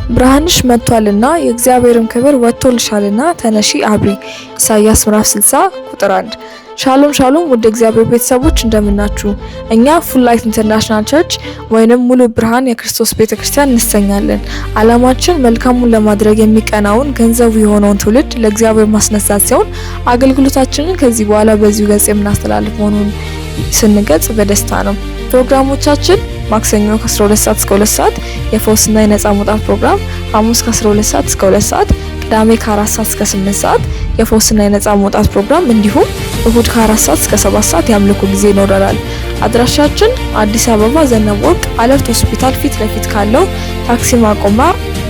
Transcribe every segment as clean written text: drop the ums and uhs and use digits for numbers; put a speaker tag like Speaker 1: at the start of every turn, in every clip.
Speaker 1: ብርሃንሽ መጥቷልና የእግዚአብሔርም ክብር ወጥቶልሻልና ተነሺ አብሪ። ኢሳይያስ ምዕራፍ 60 ቁጥር 1። ሻሎም ሻሎም ውድ እግዚአብሔር ቤተሰቦች እንደምናችሁ። እኛ ፉል ላይት ኢንተርናሽናል ቸርች ወይንም ሙሉ ብርሃን የክርስቶስ ቤተክርስቲያን እንሰኛለን። ዓላማችን መልካሙን ለማድረግ የሚቀናውን ገንዘቡ የሆነውን ትውልድ ለእግዚአብሔር ማስነሳት ሲሆን አገልግሎታችንን ከዚህ በኋላ በዚሁ ገጽ የምናስተላልፍ መሆኑን ስንገልጽ በደስታ ነው። ፕሮግራሞቻችን ማክሰኞ ከ12 ሰዓት እስከ 2 ሰዓት የፈውስና የነጻ መውጣት ፕሮግራም፣ ሐሙስ ከ12 ሰዓት እስከ 2 ሰዓት፣ ቅዳሜ ከ4 ሰዓት እስከ 8 ሰዓት የፈውስና የነጻ መውጣት ፕሮግራም እንዲሁም እሁድ ከ4 ሰዓት እስከ 7 ሰዓት የአምልኮ ጊዜ ይኖረናል። አድራሻችን አዲስ አበባ ዘነበ ወርቅ አለርት ሆስፒታል ፊት ለፊት ካለው ታክሲ ማቆማ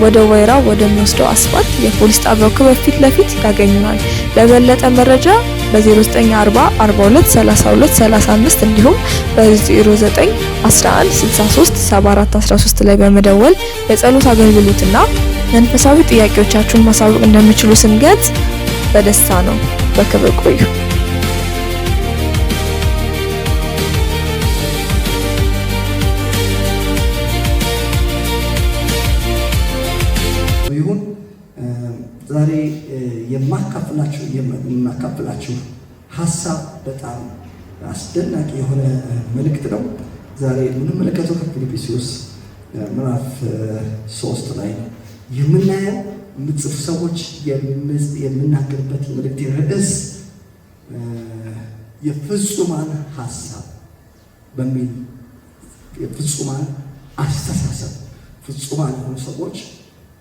Speaker 1: ወደ ወይራ ወደሚወስደው አስፋልት የፖሊስ ጣቢያው ክበብ ፊት ለፊት ያገኙናል። ለበለጠ መረጃ በ0940 42 32 35 እንዲሁም በ0911 63 74 13 ላይ በመደወል የጸሎት አገልግሎትና መንፈሳዊ ጥያቄዎቻችሁን ማሳወቅ እንደምትችሉ ስንገልጽ በደስታ ነው። በክብር ቆዩ።
Speaker 2: ዛሬ የማካፍላችሁ ሐሳብ በጣም አስደናቂ የሆነ መልእክት ነው። ዛሬ የምንመለከተው ከፊልጵስዩስ ምዕራፍ 3 ላይ የምናየው ምጽፍ ሰዎች የምናገርበት መልእክት ርዕስ የፍጹማን ሐሳብ በሚል የፍጹማን አስተሳሰብ ፍጹማን የሆኑ ሰዎች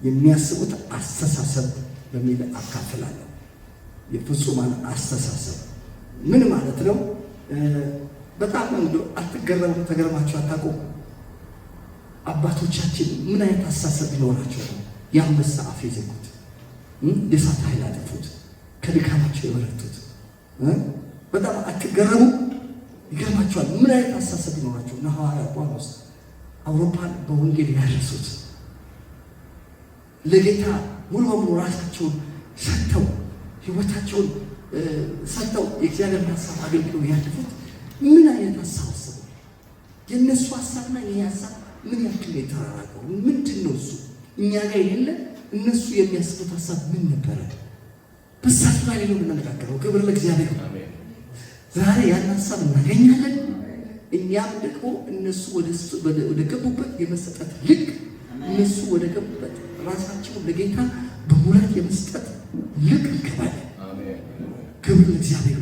Speaker 2: የሚያስቡት አስተሳሰብ በሚል አካፍላለሁ። የፍጹማን አስተሳሰብ ምን ማለት ነው? በጣም ተገርማችሁ አታውቁም? አባቶቻችን ምን አይነት አስተሳሰብ ቢኖራቸው ነው የአንበሳ አፍ የዘጉት? የእሳት ኃይል አጠፉት፣ ከድካማቸው የበረቱት? በጣም አትገረሙ? ይገርማቸዋል። ምን አይነት አስተሳሰብ ቢኖራቸው ነው ሐዋርያው ጳውሎስ አውሮፓን በወንጌል ያደረሱት? ለጌታ ሙሉ በሙሉ ራሳቸውን ሰጥተው ህይወታቸውን ሰጥተው የእግዚአብሔር ሐሳብ አገልግለው ያለፉት ምን አይነት ሐሳብ አሰቡ? የእነሱ ሐሳብና የኛ ሐሳብ ምን ያክል የተራራቀው? ምንድን ነው እሱ? እኛ ጋር የሌለ እነሱ የሚያስቡት ሐሳብ ምን ነበረ? በሳት ላይ ነው የምንነጋገረው። ክብር ለእግዚአብሔር። ዛሬ ያን ሐሳብ እናገኛለን። እኛም ደግሞ እነሱ ወደ ገቡበት የመሰጠት ልክ እነሱ ወደ ገቡበት ራሳቸውን ለጌታ በሙላት የመስጠት ልክ እንገባለን። ክብር ለእግዚአብሔር።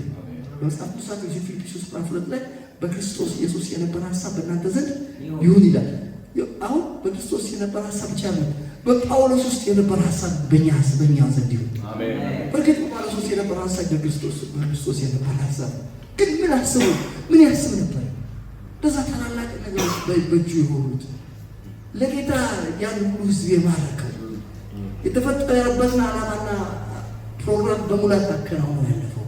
Speaker 2: በመጽሐፍ ቅዱሳችን የፊልጵስዩስ ምዕራፍ 2 ላይ በክርስቶስ ኢየሱስ የነበረ ሐሳብ በእናንተ ዘንድ ይሁን ይላል። አሁን በክርስቶስ የነበረ ሐሳብ ብቻ ነው። በጳውሎስ ውስጥ የነበረ ሐሳብ በእኛ ዘንድ ይሁን። በእርግጥ በጳውሎስ ውስጥ የነበረ ሐሳብ በክርስቶስ የነበረ ሐሳብ ግን ምን አስቡ? ምን ያስብ ነበር? በዛ ታላላቅ ነገሮች በእጁ የሆኑት ለጌታ ያን ሁሉ ሕዝብ የማረከው የተፈጠረበትን ዓላማና ፕሮግራም በሙላት አከናውኖ ያለፈው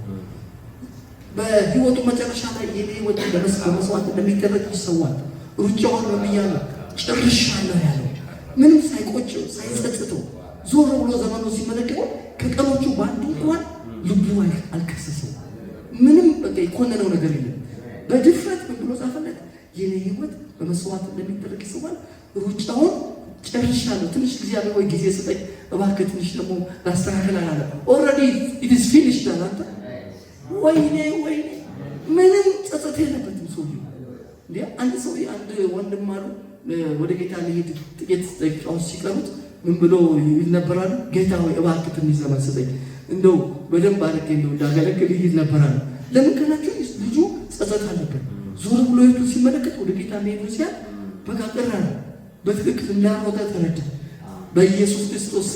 Speaker 2: በሕይወቱ መጨረሻ ላይ የኔ ሕይወት በመስዋዕት እንደሚደረግ ይሰዋል፣ ሩጫውን በሚያለ ጨርሻለሁ ያለው ምንም ሳይቆጨው ሳይጸጽተው ዞር ብሎ ዘመኑ ሲመለከት ከቀኖቹ በአንዱ እንኳን ልቡ አልከሰሰው። ምንም በቃ የኮነነው ነገር የለም። በድፍረት ምን ብሎ ጻፈለት? የኔ ሕይወት በመስዋዕት እንደሚደረግ ይሰዋል፣ ሩጫውን ጨርሻለሁ። ትንሽ ጊዜ አለ ወይ ጊዜ ስጠኝ እባክህ፣ ትንሽ ደግሞ ላስተካክል አለ። ኦልሬዲ ኢት ኢዝ ፊኒሽድ አላንተ። ወይኔ ምንም ጸጸት የለበትም ሰውዬው። እንዴ አንድ ወንድም አሉ ወደ ጌታ ሊሄድ ጥቂት ደቂቃዎች ሲቀሩት ምን ብሎ ይል ነበራሉ? ጌታ ሆይ እባክህ ትንሽ ዘመን ስጠኝ፣ እንደው በደንብ አድርጌ እንደው እንዳገለግል ይል ነበራሉ። ለምን ካላችሁ ልጁ ጸጸት አለበት። ዞር ብሎ ይቱ ሲመለከት ወደ ጌታ ሊሄድ ሲያል በቃ ቀረ። በትክክል እንዳልሞተ ተረዳ። በኢየሱስ ክርስቶስ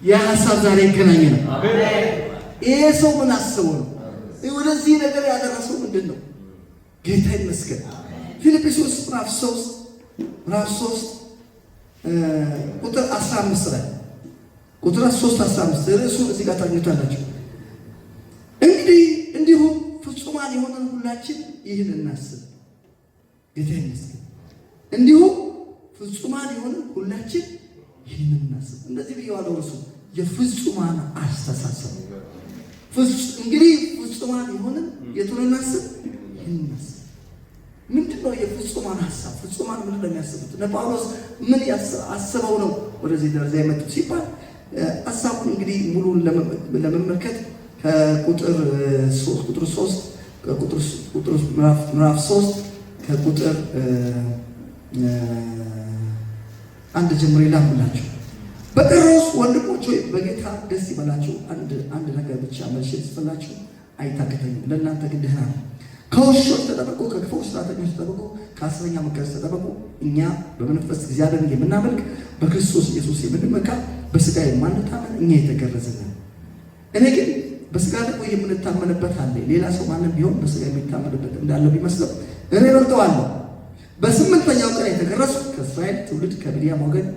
Speaker 2: የሐሳብ ዛሬ ይገናኝ ነው። ይሄ ሰው ምን አስበው ነው ወደዚህ ነገር ያደረሰው? ምንድን ነው? ጌታ ይመስገን። ፊልጵስዩስ ምዕራፍ 3 ቁጥር 15 ላይ ቁጥር 3:15 ርዕሱን እዚህ ጋር ታገኙታላችሁ። እንግዲህ እንዲሁ ፍጹማን የሆነን ሁላችን ይህን እናስብ። ጌታ ይመስገን። እንዲሁ ፍጹማን የሆነን ሁላችን ይህን እናስብ። እንደዚህ ብየዋለሁ። እርሱ የፍጹማን አስተሳሰብ። እንግዲህ ፍጹማን የሆነን የቱን እናስብ? ይህን እናስብ። ምንድነው የፍጹማን ሐሳብ? ፍጹማን ምንድነው የሚያስቡት? ጳውሎስ ምን አስበው ነው ወደዚህ ደረጃ የመጡት ሲባል ሐሳቡን እንግዲህ ሙሉን ለመመልከት ከቁጥር 3 ምዕራፍ 3 ከቁጥር 1 ጀምሮ ይላምላችሁ። በቀረውስ ወንድሞች ሆይ በጌታ ደስ ይበላችሁ። አንድ ነገር ብቻ መልሼ ጽፈላችሁ አይታከተኝም። ለእናንተ ግን ደህና ነው። ከውሾች ተጠበቁ፣ ከክፉ ሥራተኞች ተጠበቁ፣ ከሐሰተኛ መካሮች ተጠበቁ። እኛ በመንፈስ እግዚአብሔርን የምናመልክ በክርስቶስ ኢየሱስ የምንመካ በሥጋ የማንታመን እኛ የተገረዝን ነን። እኔ ግን በሥጋ ደግሞ የምንታመንበት አለ። ሌላ ሰው ማንም ቢሆን በሥጋ የሚታመንበት እንዳለው ቢመስለው እኔ እበልጠዋለሁ። በስምንተኛው ቀን የተገረዝኩ ከእስራኤል ትውልድ ከብንያም ወገን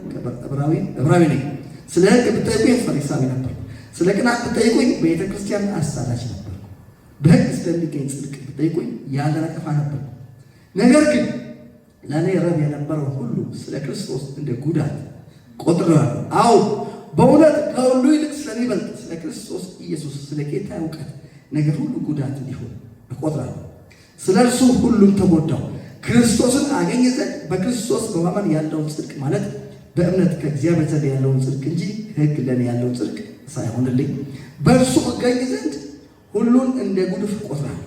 Speaker 2: ዕብራዊ ነኝ። ስለ ሕግ ብትጠይቁኝ ፈሪሳዊ ነበርኩ። ስለ ቅንዓት ብትጠይቁኝ በቤተ ክርስቲያን አሳዳጅ ነበርኩ። በሕግ ስለሚገኝ ጽድቅ ብትጠይቁኝ ያለ ነቀፋ ነበርኩ። ነገር ግን ለእኔ ረብ የነበረው ሁሉ ስለ ክርስቶስ እንደ ጉዳት ቆጥሬዋለሁ። አዎ በእውነት ከሁሉ ይልቅ ስለሚበልጥ ስለ ክርስቶስ ኢየሱስ ስለ ጌታ እውቀት ነገር ሁሉ ጉዳት እንዲሆን እቆጥራለሁ። ስለ እርሱ ሁሉም ተጎዳው፣ ክርስቶስን አገኝ ዘንድ በክርስቶስ በማመን ያለውን ጽድቅ ማለት በእምነት ከእግዚአብሔር ዘንድ ያለውን ጽድቅ እንጂ ሕግ ለእኔ ያለውን ጽድቅ ሳይሆንልኝ በእርሱ እገኝ ዘንድ ሁሉን እንደ ጉድፍ እቆጥራለሁ።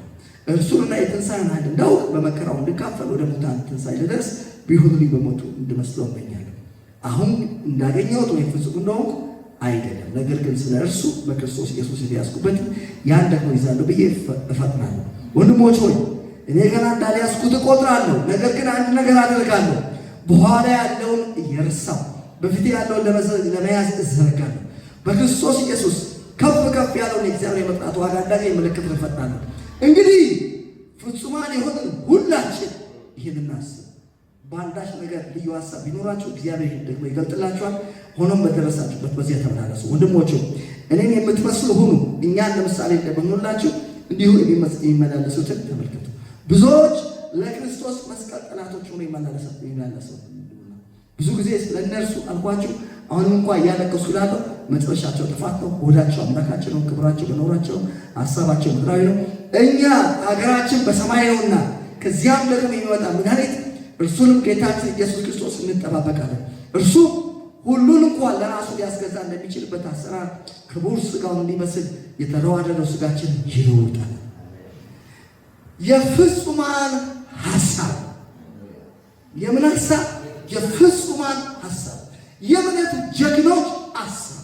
Speaker 2: እርሱንና የትንሣኤን ኃይል እንዳውቅ በመከራው እንድካፈል ወደ ሙታን ትንሣኤ ልደርስ ቢሆንልኝ በሞቱ እንድመስለው እመኛለሁ። አሁን እንዳገኘሁት ወይም ፍጹም እንደሆንኩ አይደለም፣ ነገር ግን ስለ እርሱ በክርስቶስ ኢየሱስ የተያዝኩበት ያን ደግሞ ይዛለሁ ብዬ እፈጥናለሁ። ወንድሞች ሆይ እኔ ገና እንዳልያዝኩት እቆጥራለሁ። ነገር ግን አንድ ነገር አደርጋለሁ፣ በኋላ ያለውን እየረሳሁ በፊቴ ያለውን ለመያዝ እዘረጋለሁ። በክርስቶስ ኢየሱስ ከፍ ከፍ ያለውን የእግዚአብሔር የመጥራት ዋጋ እንዳገኝ ምልክት እፈጥናለሁ። እንግዲህ ፍጹማን የሆንን ሁላችን ይህን እናስብ። በአንዳች ነገር ልዩ ሀሳብ ቢኖራችሁ እግዚአብሔር ደግሞ ይገልጥላችኋል። ሆኖም በደረሳችሁበት በዚያ ተመላለሱ። ወንድሞቹ እኔን የምትመስሉ ሁኑ፣ እኛን ለምሳሌ እንደምንላችሁ እንዲሁ የሚመላለሱትን ተመልከቱ። ብዙዎች ለክርስቶስ መስቀል ጠላቶች ሆነው ይመላለሱ። ብዙ ጊዜ ለእነርሱ አልኳችሁ፣ አሁንም እንኳ እያለቀሱ ስላለው መጨረሻቸው ጥፋት ነው። ሆዳቸው አምላካቸው ነው፣ ክብራቸው በኖራቸው ሀሳባቸው ምድራዊ ነው። እኛ ሀገራችን በሰማይ ነውና ከዚያም ደግሞ የሚመጣ መድኃኒት እርሱንም ጌታችን ኢየሱስ ክርስቶስ እንጠባበቃለን። እርሱ ሁሉን እንኳን ለራሱ ሊያስገዛ እንደሚችልበት አሰራር ክቡር ሥጋውን እንዲመስል የተዋረደው ሥጋችን ይለውጣል። የፍጹማን ሐሳብ የምን ሐሳብ? የፍጹማን ሐሳብ፣ የእምነት ጀግኖች ሐሳብ፣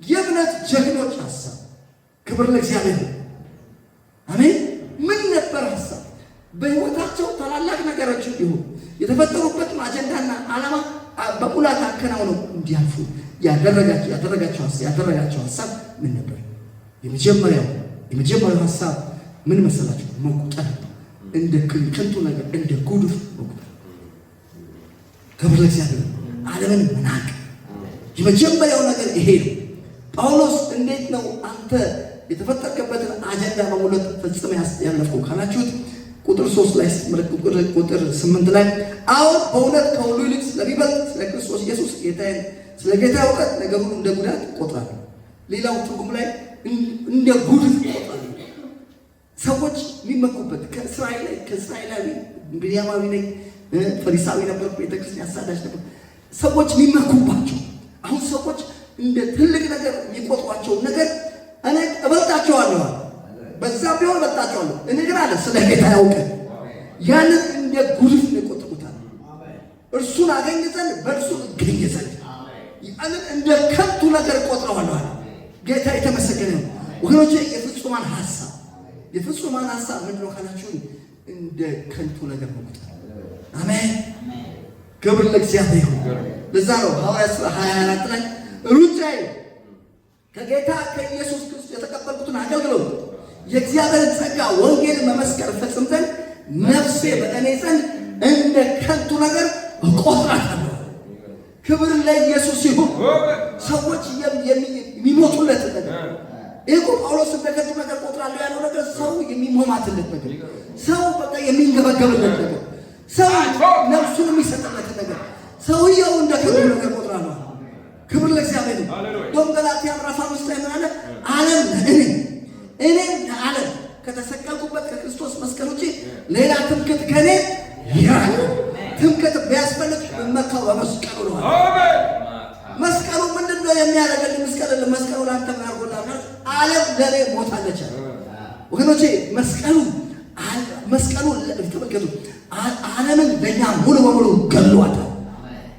Speaker 2: የእምነት ጀግኖች ሐሳብ። ክብር ለእግዚአብሔር። አሜን። ምን ነበር ሐሳብ? በሕይወታቸው ታላላቅ ነገሮች እንዲሆኑ የተፈጠሩበትን አጀንዳና ዓላማ በሙላት አከናውነው እንዲያልፉ ያደረጋቸው ሐሳብ ምን ነበር? የመጀመሪያው ሐሳብ ምን መሰላችሁ? መቁጠር። እንደ ከንቱ ነገር እንደ ጉድፍ መቁጠር። ክብር ለእግዚአብሔር። ዓለምን መናቅ። የመጀመሪያው ነገር ይሄ ነው። ጳውሎስ እንዴት ነው አንተ የተፈጠርከበትን አጀንዳ በሙላት ፈጽመህ ያለፍከው ካላችሁት ቁጥር 3 ላይ ቁጥር 8 ላይ አሁን በእውነት ከሁሉ ይልቅ ስለሚበልጥ ስለ ክርስቶስ ኢየሱስ ጌታዬን ስለ ጌታ እውቀት ነገሩን እንደ ጉዳት እቆጥራለሁ። ሌላው ትርጉም ላይ እንደ ጉድፍ እቆጥራለሁ። ሰዎች የሚመኩበት ከእስራኤላዊ ብንያማዊ ነኝ፣ ፈሪሳዊ ነበር፣ ቤተክርስቲያን አሳዳጅ ነበር። ሰዎች የሚመኩባቸው አሁን ሰዎች እንደ ትልቅ ነገር የሚቆጥሯቸውን ነገር እኔ እበልጣቸዋለሁ፣ በዛም ቢሆን እበልጣቸዋለሁ። እኔ ግን አለ ስለ ጌታ ያውቀን ያንን እንደ ጉድፍ ነው የቆጠሩታል። እርሱን አገኝ ዘንድ በእርሱ እገኝ ዘንድ ያንን እንደ ከንቱ ነገር ቆጥረዋለሁ። ጌታ የተመሰገነ ነው። ወገኖቼ የፍጹማን ሐሳብ ምንድን ነው ካላችሁ እንደ ከንቱ ነገር መቁጠር። አሜን። ክብር ለእግዚአብሔር ይሁን። ለዛ ነው ሐዋርያት ሥራ 24 ላይ ሩጫዬ ከጌታ ከኢየሱስ ክርስቶስ የተቀበልኩትን አገልግሎት የእግዚአብሔርን ጸጋ ወንጌልን መመስከር ፈጽም ዘንድ ነፍሴ በእኔ ዘንድ እንደ ከንቱ ነገር እቆጥራታለሁ። ክብር ለኢየሱስ ይሁን። ሰዎች የሚሞቱለት ነገር ይህ ጳውሎስ እንደ ከንቱ ነገር እቆጥራለሁ ያለው ነገር ሰው የሚሞማትለት ነገር፣ ሰው በቃ የሚንገበገብለት ነገር፣ ሰው ነፍሱን የሚሰጥለት ነገር ሰውየው እንደ ከንቱ ነገር እቆጥራለሁ። ክብር ለእግዚአብሔር። ዶም ገላትያ ምዕራፍ 5 ላይ ምን አለ? ዓለም እኔ ለዓለም ከተሰቀልኩበት ከክርስቶስ መስቀል ውጪ ሌላ ትምክህት ከኔ የሚያደርግልኝ መስቀሉ ላንተ ያርጎላል። ዓለም ለኔ ሞታለች ወገኖቼ። መስቀሉ ተመልከቱ፣ ዓለምን ለኛ ሙሉ በሙሉ ገሏታል።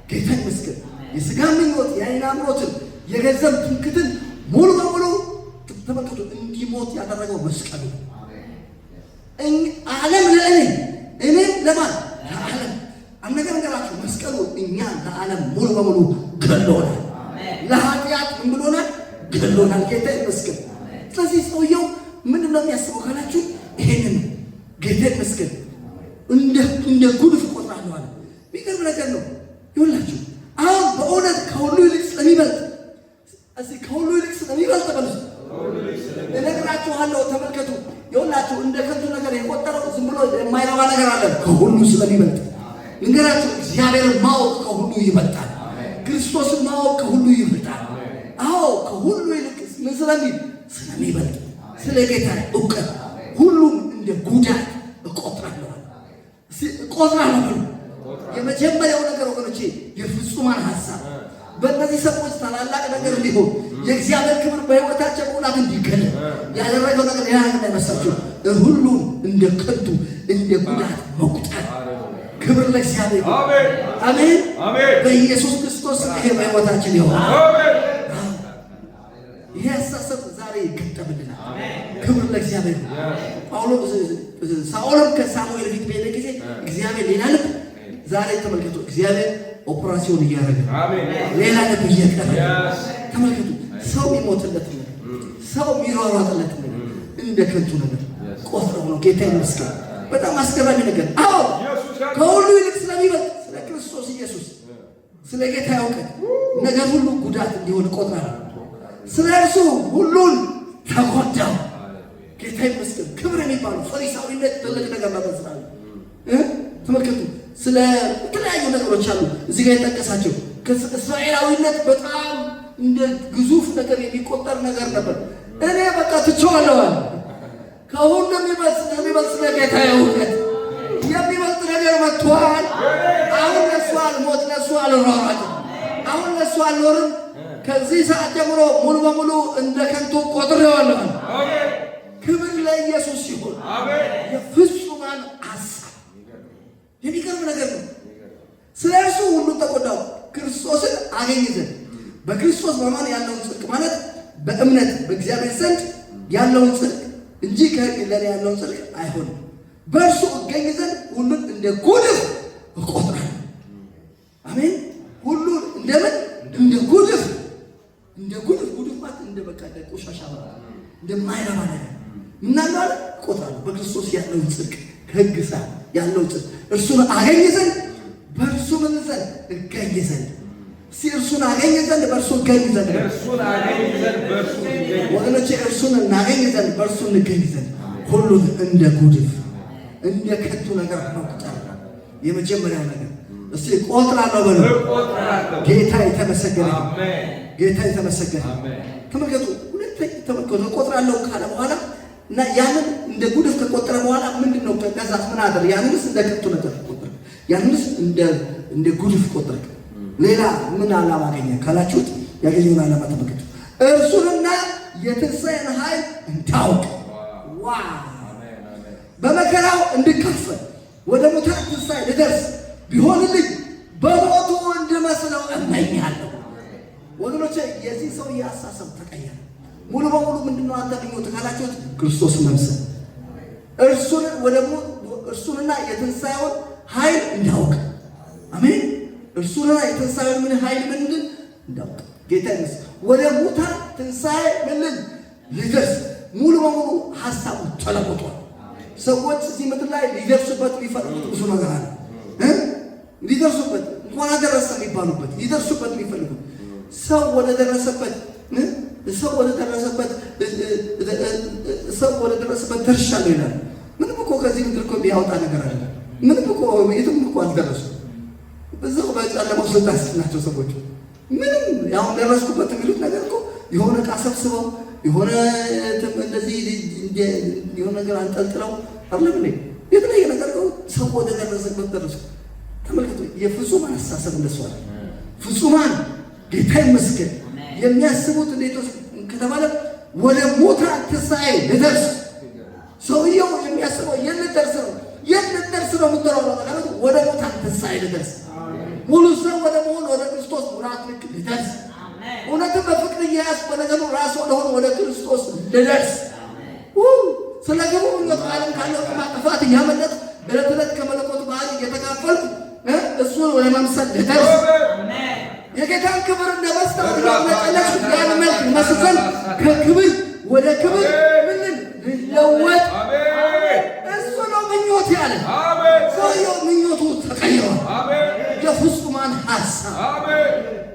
Speaker 2: ጌታ ይመስገን። የሥጋ ምኞት፣ የዓይን አምሮትን፣ የገንዘብ ትምክህትን ሙሉ በሙሉ ተመልከቱ እንዲሞት ያደረገው መስቀሉ። ዓለም እኔ ለማን ለዓለም አንደገና ነገራችሁ መስቀሉ እኛን ለዓለም ሙሉ በሙሉ ገሎናል። ለኃጢአት ምን ብሎናል? ገሎናል። ጌታ ይመስገን። ስለዚህ ሰውየው ምንድን ነው የሚያስበው ካላችሁ ይሄንን ጌታ ይመስገን እንደ ጉድፍ ቆጥራለሁ አለ። የሚገርም ነገር ነው። ይኸውላችሁ አሁን በእውነት ከሁሉ ይልቅ ስለሚበልጥ ከሁሉ ይልቅ ስለሚበልጥ በሉት እነግራችኋለሁ። ተመልከቱ። ይኸውላችሁ እንደ ከንቱ ነገር የቆጠረው ዝም ብሎ የማይረባ ነገር አለ። ከሁሉ ስለሚበልጥ ልንገራችሁ፣ እግዚአብሔርን ማወቅ ከሁሉ ይበልጣል። ክርስቶስን ማወቅ ከሁሉ ይበልጣል። አዎ ከሁሉ ይልቅ ምን ስለሚበልጥ ስለ ጌታ እውቀት ሁሉም እንደ ጉዳት እቆጥራለሁ። የመጀመሪያው ነገር ወገኖቼ የፍጹማን ሐሳብ በእነዚህ ሰዎች ታላላቅ ነገር እንዲሆን የእግዚአብሔር ክብር በሕይወታቸው ሙላት እንዲገለጥ ያደረገው ነገር ያ እንዳይመስላችሁ ሁሉም እንደ ከንቱ እንደ ጉዳት መቁጠር። ክብር ለእግዚአብሔር። አሜን አሜን። በኢየሱስ ክርስቶስ ይሄ በሕይወታችን ይሆን። ይሄ አስተሳሰብ ዛሬ ይገጠምልናል። ክብር ለእግዚአብሔር። ሳኦልም ከሳሙኤል ፊት በሄደ ጊዜ እግዚአብሔር ሌላ ልብ፣ ዛሬ ተመልከቱ፣ እግዚአብሔር ኦፕራሲዮን እያደረገ ሌላ ልብ እየቀረ ተመልከቱ። ሰው የሚሞትለት ነገር፣ ሰው የሚሯሯጥለት ነገር እንደ ከንቱ ነገር ቆጥረው ነው። ጌታ ይመስገን። በጣም አስገራሚ ነገር። አዎ ከሁሉ ይልቅ ስለሚበልጥ ስለ ክርስቶስ ኢየሱስ ስለ ጌታ እውቀት ነገር ሁሉ ጉዳት እንዲሆን ቆጥራለሁ። ስለ እርሱ ሁሉን ተጎዳው። ጌታ ይመስገን። ክብር የሚባለው ፈሪሳዊነት ትልቅ ነገር ማበስራል። ተመልከቱ። ስለ የተለያዩ ነገሮች አሉ እዚህ ጋር የጠቀሳቸው። እስራኤላዊነት በጣም እንደ ግዙፍ ነገር የሚቆጠር ነገር ነበር። እኔ በቃ ትቼዋለሁ። ከሁሉ የሚበልጥ ስለ ጌታ እውቀት የሚበልጥ ነገር መጥቷል። አሁን ለእሱ አልሞት፣ ለእሱ አልሯሯጥም፣ አሁን ለእሱ አልኖርም። ከዚህ ሰዓት ጀምሮ ሙሉ በሙሉ እንደ ከንቱ ቆጥሬዋለሁ። ክብር ለኢየሱስ ይሁን። የፍጹማን ሐሳብ የሚገርም ነገር ነው። ስለ እርሱ ሁሉን ተጎዳው ክርስቶስን አገኝ ዘንድ። በክርስቶስ በማመን ያለውን ጽድቅ ማለት በእምነት በእግዚአብሔር ዘንድ ያለውን ጽድቅ እንጂ ከሕግ ለኔ ያለውን ጽድቅ አይሆንም። በእርሱ እገኝ ዘንድ ሁሉን እንደ ጉድፍ እቆጥራለሁ። አሜን። ሁሉን እንደምን እንደ ጉድፍ ማለት እንደ በቃ ቆሻሻ እንደማይረባ ነገር ምናልባት እቆጥራለሁ። በክርስቶስ ያለውን ጽድቅ ከሕግ ያለው ጽድቅ እርሱን አገኝ ዘንድ በእርሱ ምን ዘንድ እገኝ ዘንድ እርሱን አገኝ ዘንድ በእርሱ እገኝ ዘንድ ወገኖቼ እርሱን እናገኝ ዘንድ በእርሱ እንገኝ ዘንድ ሁሉን እንደ ጉድፍ እንደ ከንቱ ነገር መቁጠር። የመጀመሪያው ነገር እስቲ እቆጥራለሁ በሉ። ጌታ የተመሰገነ ጌታ የተመሰገነ። ተመልከቱ። ሁለተኛ ተመልከቱ። እቆጥራለሁ ካለ በኋላ እና ያንን እንደ ጉድፍ ከቆጠረ በኋላ ምንድነው ከዛስ ምን አደረ? ያንንስ እንደ ከንቱ ነገር ቆጠረ። ያንንስ እንደ ጉድፍ ቆጠረ። ሌላ ምን ዓላማ አገኘ ካላችሁት ያገኘውን ዓላማ ተመልከቱ። እርሱንና የትንሣኤን ኃይል እንዳውቅ በመከራው እንድካፈል ወደ ሙታን ትንሣኤ ልደርስ ቢሆንልኝ በሞቱ እንድመስለው እመኛለሁ። ወገኖቼ የዚህ ሰው የአሳሰብ ተቀየረ ሙሉ በሙሉ። ምንድነው አንተ ምኞት ካላችሁት ክርስቶስን መምሰል፣ እርሱንና የትንሣኤውን ኃይል እንዳውቅ። አሜን። እርሱንና የትንሣኤውን ምን ኃይል ምንድን እንዳውቅ። ጌታ ይመስገን። ወደ ሙታን ትንሣኤ ምንድን ልደርስ ሙሉ በሙሉ ሀሳቡ ተለውጧል። ሰዎች እዚህ ምድር ላይ ሊደርሱበት የሚፈልጉት ብዙ ነገር አለ። ሊደርሱበት እንኳን አደረሰ የሚባሉበት ሊደርሱበት የሚፈልጉት ሰው ወደ ደረሰበት ደርሻለሁ ይላል። ምንም እኮ ከዚህ ምድር እኮ የሚያወጣ ነገር አለ። ምንም እኮ የትም እኮ አልደረሱም። በዛው በጨለማው ስልጣን ስር ናቸው ሰዎች። ምንም ያሁን ደረስኩበት የሚሉት ነገር እኮ የሆነ ዕቃ ሰብስበው የሆነ እንደዚህ የሆነ ነገር አንጠልጥለው አይደለም እንዴ? የተለያየ ነገር ነው። ሰው ወደ ደረሰበት ደረሱ። ተመልከቱ። የፍጹማን አስተሳሰብ እንደሱ አለ። ፍጹማን ጌታ ይመስገን የሚያስቡት እንዴት ከተባለ ወደ ሙታን ትንሣኤ ልደርስ። ሰውየው የሚያስበው የት ልደርስ ነው የምትለው ማለት ወደ ሙታን ትንሣኤ ልደርስ፣ ሙሉ ሰው ወደ መሆን ወደ ክርስቶስ ሙላት ልክ ልደርስ፣ እውነትም በፍቅር እየያዝኩ በነገሩ ራስ ወደሆነ ወደ ክርስቶስ ልደርስ። ስለ ግቡ ምኞት ዓለም ካለው ጥፋት እያመለጥ ዕለት ዕለት ከመለኮት ባህሪ እየተካፈልኩ እሱን ወደ መምሰል ልደርስ። የጌታን ክብር እንደ መስታወት እያመለጠለች ያን መልክ መስሰል ከክብር ወደ ክብር ምንን ልለወጥ። እሱ ነው ምኞት ያለ። ሰውየው ምኞቱ ተቀይሯል። የፍጹማን ሀሳብ።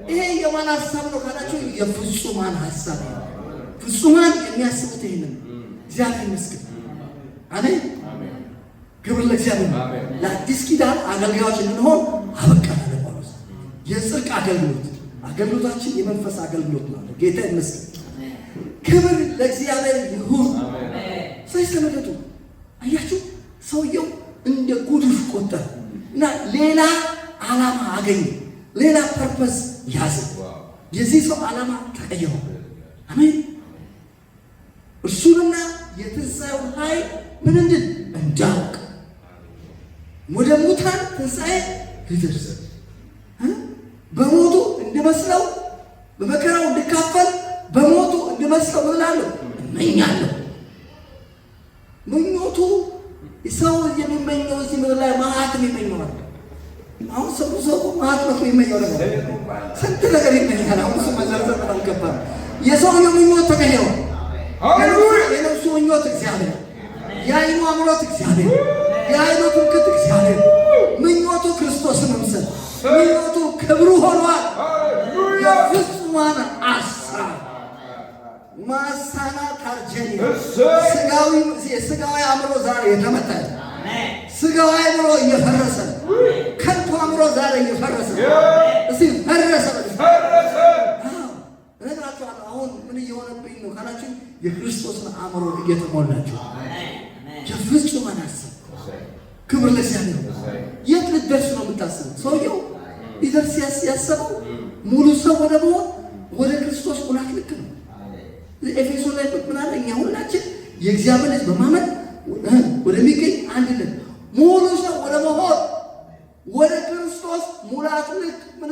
Speaker 2: ይሄ የማን ሀሳብ ነው ካላችሁ የፍጹማን ሀሳብ ነው። ፍጹማን የሚያስቡት ይሄንን እግዚአብሔር ይመስገን። አሜን። ክብር ለእግዚአብሔር። ለአዲስ ኪዳን አገልጋዮች እንድንሆን አበቃን አለ ጳውሎስ። የጽድቅ አገልግሎታችን የመንፈስ አገልግሎት ነው። ጌታ ይመስገን። ክብር ለእግዚአብሔር ይሁን። ተመልከቱ፣ አያችሁ፣ ሰውየው እንደ ጉድፍ ቆጠረ እና ሌላ ዓላማ አገኘ፣ ሌላ ፐርፐስ ያዘ። የዚህ ሰው ዓላማ ተቀየረ። አሜን። እርሱንና የትንሣኤውን ኃይል ምን እንዳውቅ ወደ ሙታን ትንሣኤ ልደርስ፣ በሞቱ እንድመስለው፣ በመከራው እንድካፈል፣ በሞቱ እንድመስለው ምን እላለሁ? እመኛለሁ። ምኞቱ ሰው የሚመኘው እዚህ ምድር ላይ መዓት የሚመኘው አለ። አሁን ሰው መዓት ነው የሚመኘው ነገር፣ ስንት ነገር ይመኛል። አሁን እሱ መዘርዘር በጣም ከባድ። የሰውየው ምኞት ተቀየረ። የነፍሱ ምኞት እግዚአብሔር፣ የዓይኑ አምሮት እግዚአብሔር፣ የዓይኑ ትምክህት እግዚአብሔር፣ ምኞቱ ክርስቶስን መምሰል፣ ምኞቱ ክብሩ ሆኗል። የፍጹማን አሳብ ማሳና ታርጀኒ ስጋዊ አእምሮ ዛሬ የተመታ፣ ስጋዊ አእምሮ እየፈረሰ፣ ከንቱ አእምሮ ዛሬ እየፈረሰ ፈረሰ። እነግራችኋለሁ አሁን ምን እየሆነብኝ ነው ካላችሁ የክርስቶስን አእምሮ እየተሞላችሁ የፍጹማን ሀሳብ። ክብር ለእግዚአብሔር። የት ልትደርሱ ነው የምታስቡት? ሰውየው ሊደርስ ያሰበው ሙሉ ሰው ወደ መሆን ወደ ክርስቶስ ሙላት ልክ ነው። ኤፌሶን ላይ ምን አለ? እኛ ሁላችን የእግዚአብሔር ልጅ በማመን ወደሚገኝ አንድነት ሙሉ ሰው ወደ መሆን ወደ ክርስቶስ ሙላት ልክ ምን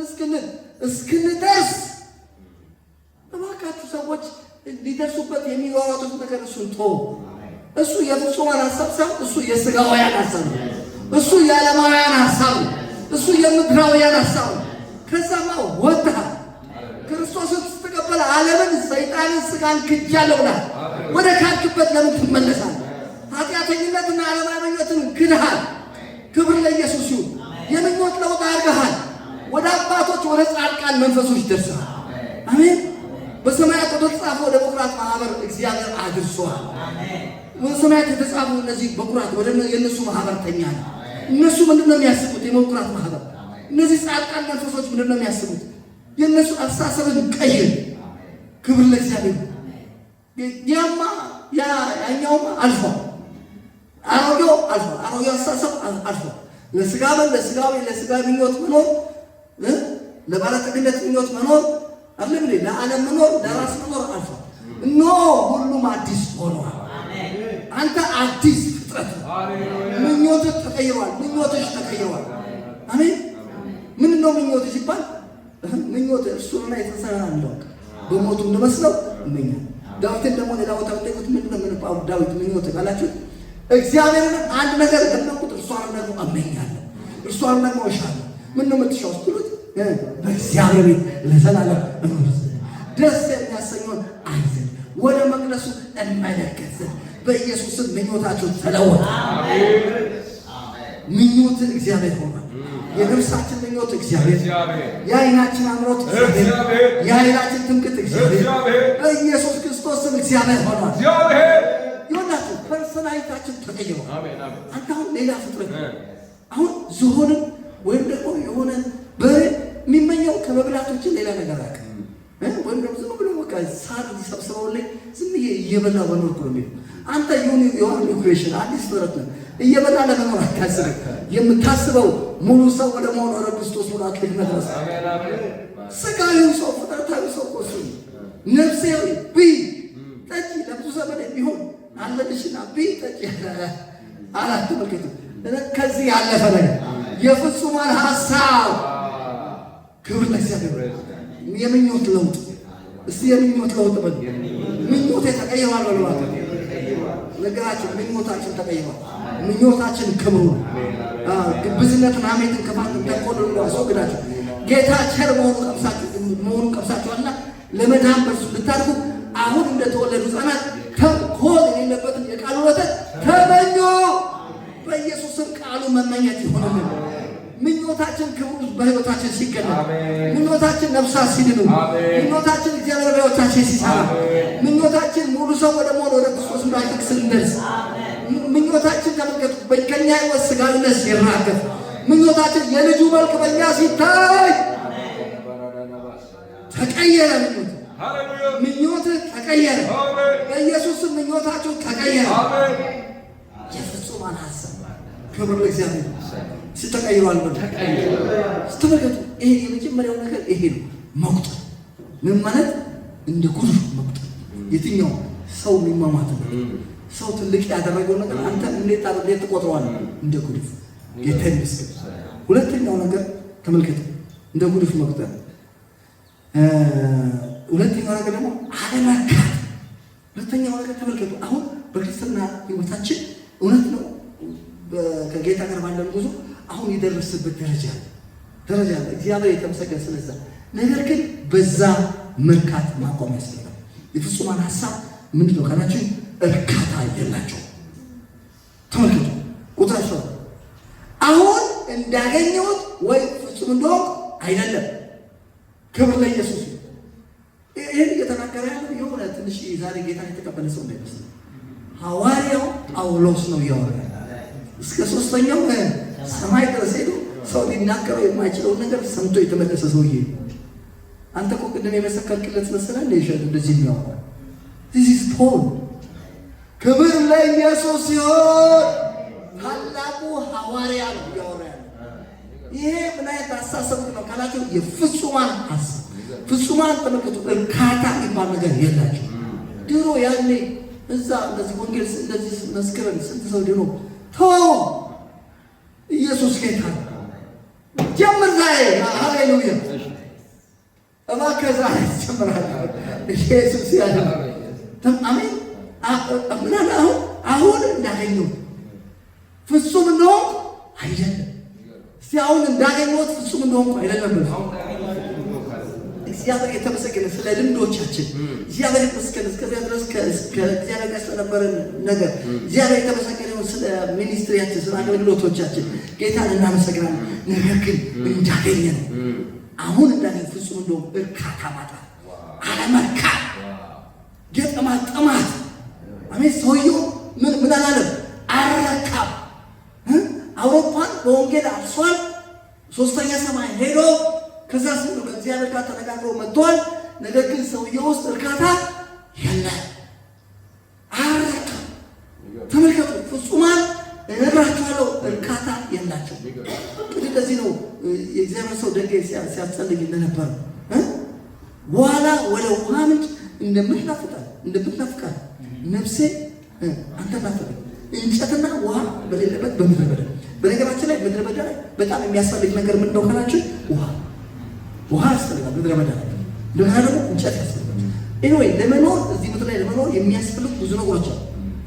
Speaker 2: እስክንደርስ። እባካችሁ ሰዎች ሊደርሱበት የሚሯሯጡት ነገር እሱን ቶ እሱ የፍጹማን ሀሳብ ሳይሆን እሱ የሥጋውያን ሀሳብ ነው። እሱ የዓለማውያን ሀሳብ ነው። እሱ የምድራውያን ሀሳብ ነው። ከዛማ ወጥተሃል። ክርስቶስን ስትቀበል ዓለምን፣ ሰይጣንን፣ ሥጋን ክጃለሁ ብለሃል። ወደ ካድክበት ለምን ትመለሳለህ? ኃጢአተኝነትና ዓለማዊነትን ክድሃል። ክብር ለኢየሱስ ይሁን። የምኞት ለውጥ አድርገሃል። ወደ አባቶች ወደ ጻድቃን መንፈሶች ደርሰሃል። አሜን። በሰማያት የተጻፉ ወደ በኩራት ማህበር እግዚአብሔር አድርሷል። በሰማያት የተጻፉ እነዚህ በኩራት ወደ የነሱ ማህበርተኛ ነው። እነሱ ምንድነው የሚያስቡት? የበኩራት ማህበር። እነዚህ ጻድቃን መንፈሶች ምንድነው የሚያስቡት? የነሱ አስተሳሰብን ቀይር። ክብር ለእግዚአብሔር። ያኛውማ አልፏል። አሮጌው አልፏል። አሮጌው አስተሳሰብ አልፏል። ለስጋ ምኞት መኖር፣ ለባለጠግነት ምኞት መኖር አለም ለዓለም መኖር፣ ለራስ መኖር አልፏል። ሁሉም አዲስ ሆኗል። አንተ አዲስ ፍጥረት ነው። ምኞትህ ተቀይሯል። ምኞትሽ ተቀይሯል። አሜን። ምንድን ነው ምኞት ሲባል? ምኞት እርሱና የተሰራ ነው። በሞቱ እንደመስለው እመኛለሁ። ዳዊትን ደግሞ ሌላ ቦታ ብትጠይቁት ምንድን ነው ዳዊት ምኞት ካላችሁ እግዚአብሔርን አንድ ነገር ለምንቁት እርሷን ደግሞ እመኛለሁ፣ እርሷን ደግሞ እሻለሁ። ምን ነው የምትሻው ስትሉት በእግዚአብሔር ለዘላለም እኖር ዘንድ ደስ የሚያሰኘውን አይ ዘንድ ወደ መቅደሱ እመለከት ዘንድ በኢየሱስም ምኞታችሁ ተለወጠ። ምኞትን እግዚአብሔር ሆኗል። የነፍሳችን ምኞት እግዚአብሔር፣ የዓይናችን አምሮት እግዚአብሔር፣ የኃይላችን ትምክህት እግዚአብሔር በኢየሱስ ክርስቶስም እግዚአብሔር ሆኗል። ይሆናችሁ ፐርሰናሊታችን ተቀይሯል። አንተ አሁን ሌላ ፍጥረት አሁን ዝሆንም ወይም ደግሞ የሆነ በሬ የሚመኘው ከመብላቶችን ሌላ ነገር አያውቅም። ወይም ደግሞ ዝም ብሎ በቃ ሳር ሰብስበውልኝ ዝም እየበላ በኖርኩ ነው የሚለው። አንተ የሆነ ኢኩዌሽን አዲስ ፍጥረት ነው። እየበላ ለመኖር አታስብ። የምታስበው ሙሉ ሰው ወደ መሆን ወደ ክርስቶስ ሙላት ልክ መድረስ። ስጋዊው ሰው ፍጥረታዊ ሰው እኮ እሱ ነፍሴ ብይ ጠጪ፣ ለብዙ ዘመን የሚሆን አለልሽና ብይ ጠጪ አላት። ተመልከቱ፣ ከዚህ ያለፈ ነገር የፍጹማን ሀሳብ ክብር ለእግዚአብሔር። የምኞት ለውጥ እስቲ የምኞት ለውጥ በል። ምኞት ተቀይሯል በሏት። ነገራችን ምኞታችን ተቀይሯል። ምኞታችን ክብሩ ግብዝነትን፣ ሐሜትን፣ ክፋትን፣ ተንኮልን አስወግዳችሁ ጌታ ቸር መሆኑን ቀምሳችኋልና ለመዳን በእርሱ እንድታድጉ አሁን እንደተወለዱ ሕፃናት ተንኮል የሌለበትን የቃሉ ወተት ተመኙ። በኢየሱስም ቃሉ መመኘት ይሆንልን። ምኞታችን ክብሩ በሕይወታችን ሲገለጥ፣ ምኞታችን ነፍሳት ሲድኑ፣ ምኞታችን እግዚአብሔር በሕይወታችን ሲሰራ፣ ምኞታችን ሙሉ ሰው ወደ መሆን ወደ ክርስቶስ ሙላት ስንደርስ፣ ምኞታችን ተመልከቱ በእኛ ሕይወት ሥጋዊነት ሲራገፍ፣ ምኞታችን የልጁ መልክ በእኛ ሲታይ ተቀየረ። ምኞት ተቀየረ። በኢየሱስም ምኞታችሁ ተቀየረ። የፍጹማን ሀሳብ ክብር ለእግዚአብሔር ሲተቀይሯል። ተመልከቱ፣ ይሄ የመጀመሪያው ነገር ይሄ ነው። መቁጠር ምን ማለት? እንደ ጉድፍ መቁጠር። የትኛው ሰው የሚማማትበት ሰው ትልቅ ያደረገው ነገር አንተ እንዴት ትቆጥረዋለህ? እንደ ጉድፍ። ጌታ ይመስገን። ሁለተኛው ነገር ተመልከቱ፣ እንደ ጉድፍ መቁጠር። ሁለተኛው ነገር ደግሞ አለመርካት። ሁለተኛው ነገር ተመልከቱ፣ አሁን በክርስትና ሕይወታችን እውነት ነው ከጌታ ጋር ባለን ጉዞ አሁን የደረስበት ደረጃ አለ። እግዚአብሔር የተመሰገነ ስለዛ። ነገር ግን በዛ መርካት ማቆም ያስፈልጋል። የፍጹማን ሀሳብ ምንድን ነው ካላችሁ እርካታ የላቸው። ተመልከቱ ቁጥር 7 አሁን እንዳገኘሁት ወይ ፍጹም እንደሆንኩ አይደለም። ክብር ለኢየሱስ። ይህን እየተናገረ ያለው የሆነ ትንሽ ዛሬ ጌታ የተቀበለ ሰው እንዳይመስል ሐዋርያው ጳውሎስ ነው እያወራ እስከ 3ኛው ሰማይ ድረስ ሄዶ ሰው ሊናገረው የማይችለውን ነገር ሰምቶ የተመለሰ ሰውዬ። አንተ እኮ ቅድም የመሰከርክለት መሰለህ እንደ ይሸጥ እንደዚህ የሚያወራ this is Paul። ክብር ለኢየሱስ ሲሆን ታላቁ ሐዋርያ ነው እያወራ ያለው። ይሄ ምን አይነት አስተሳሰብ ነው ካላችሁ የፍጹማን ሀሳብ። ፍጹማን ተመልከቱ፣ እርካታ የሚባል ነገር የላቸው። ድሮ ያኔ እዛ እንደዚህ ወንጌል እንደዚህ መስክረን ስንት ሰው ድኖ ተው ኢየሱስ ጌታ ጀምር ዛሬ። ሃሌሉያ እባክህ ዛሬ ጀምራለሁ። ኢየሱስ ያለ አሜን። አሁን እንዳገኘሁት ፍጹም እንደሆንኩ አይደለም። እስቲ አሁን እንዳገኘሁት ፍጹም እንደሆንኩ አይደለም። እግዚአብሔር የተመሰገነ ስለ ልምዶቻችን እግዚአብሔር የተመሰገነ እስከዚያ ድረስ ከእግዚአብሔር ጋር ስለነበረን ነገር እግዚአብሔር የተመሰገነ ስለ ሚኒስትሪያችን ስለ አገልግሎቶቻችን ጌታን እናመሰግናለን። ነገር ግን እንዳገኘን አሁን እንዳገኘን ፍጹም እንደሆንኩ እርካታ ማጣት፣ አለመርካት፣ ጥማት። አሜን። ሰውየው ምን አላለም? አልረካም። አውሮፓን በወንጌል አልሷል። 3ኛ ሰማይ ሄዶ ከዛ ስለ እግዚአብሔር ጋር ተነጋግሮ መጥቷል። ነገር ግን ሰውየው ውስጥ እርካታ የለም። አልረካም። ተመልከቱ፣ ፍጹማን እነግራችኋለሁ እርካታ የላቸው። እንግዲህ ለዚህ ነው የእግዚአብሔር ሰው ደንገ ሲያስጸልይ እንደነበር በኋላ ወደ ውሃ ምንጭ እንደምትናፍቃት ነፍሴ አንተ ናፍቀኝ። እንጨትና ውሃ በሌለበት በምድረ በዳ። በነገራችን ላይ ምድረ በዳ ላይ በጣም የሚያስፈልግ ነገር ምን እንደሆነ ካላችሁ ውሃ ያስፈልጋል። ምድረ በዳ ላይ እንደገና ደግሞ እንጨት ያስፈልጋል። ኤኒዌይ ለመኖር እዚህ ምድር ላይ ለመኖር የሚያስፈልግ ብዙ ነገሮች አሉ።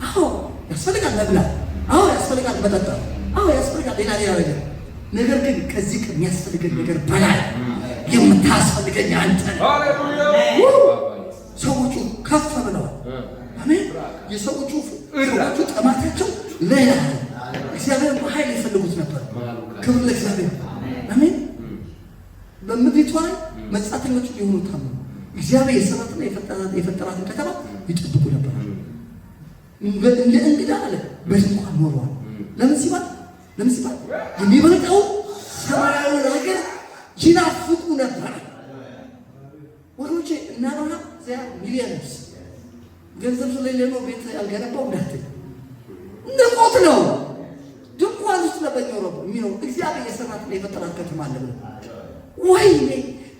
Speaker 2: አዎ ያስፈልጋል መብላት፣ አዎ ያስፈልጋል መጠጣት፣ አዎ ያስፈልጋል ሌላ ነገር። ነገር ግን ከዚህ ከሚያስፈልገን ነገር በላይ የምታስፈልገኝ አንተ ነህ። ሰዎቹ ከፍ ብለዋል። አሜን። የሰዎቹ ጠማታቸው ሌላ እግዚአብሔር በኃይል ይፈልጉት ነበር። ክብር ለእግዚአብሔር። አሜን። በምድሪቷ ላይ መጻተኞች ሊሆኑ ታመኑ። እግዚአብሔር የሰራትና የፈጠራትን ከተማ ይጠብቁ ነበር። እንደ እንግዳ አለ በድንኳን ኖረዋል። ለምን ሲባል የሚበልጠው ሰማያዊ ነገር ይናፍቁ ነበር። ወገኖቼ እና አብርሃም ዚያ ሚሊዮነርስ ገንዘብ ስለሌለው ነው ቤት ያልገነባው እንዳትል ንቆት ነው። ድንኳን ውስጥ ነበር የሚኖረው። እግዚአብሔር የሰራትና የፈጠራት ከተማ አለ ብለው ወይኔ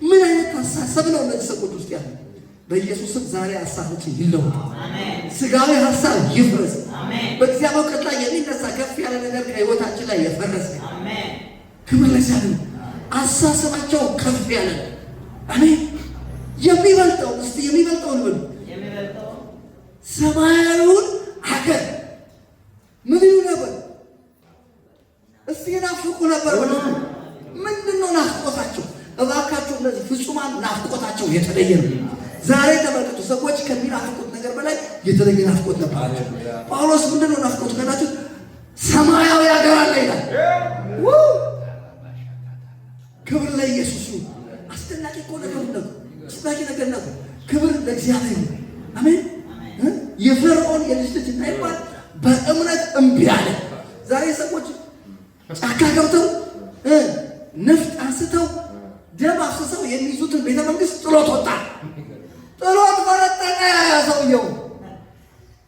Speaker 2: ምን አይነት አሳሰብ ነው እነዚህ ሰዎች ውስጥ ያለ። በኢየሱስም ዛሬ ሐሳባችን ይለወጥ። ስጋዊ ሐሳብ ይፍረስ። በእግዚአብሔር እውቀት ላይ የሚነሳ ከፍ ያለ ነገር ከሕይወታችን ላይ የፈረሰ ክብር ለእግዚአብሔር። አሳሰባቸው ከፍ ያለ አሜን። የሚበልጠው እስቲ የሚበልጠውን ብሉ ሰማያዊውን ሀገር ምን ይሉ ነበር? እስቲ ናፍቁ ነበር ብሎ ምንድነው ናፍቆታቸው? እባካችሁ እነዚህ ፍጹማን ናፍቆታቸው የተለየ ነው። ዛሬ ተመልከቱ፣ ሰዎች ከሚናፍቁት ነገር በላይ የተለየ ናፍቆት ነበራቸው። ጳውሎስ ምንድነው ናፍቆቱ ካላችሁ ሰማያዊ ሀገር አለ ይላል። ክብር ለኢየሱስ ይሁን። አስደናቂ እኮ ነገር ነው። አስደናቂ ነገር ነው። ክብር ለእግዚአብሔር ይሁን። አሜን። የፈርዖን የልጅ ልጅ እንዳይባል በእምነት እምቢ አለ። ዛሬ ሰዎች ጫካ ገብተው ነፍጥ አንስተው ደም አፍስሰው የሚይዙትን ቤተ መንግስት ጥሎት ወጣ። ጥሎት ፈረጠቀ። ሰውየው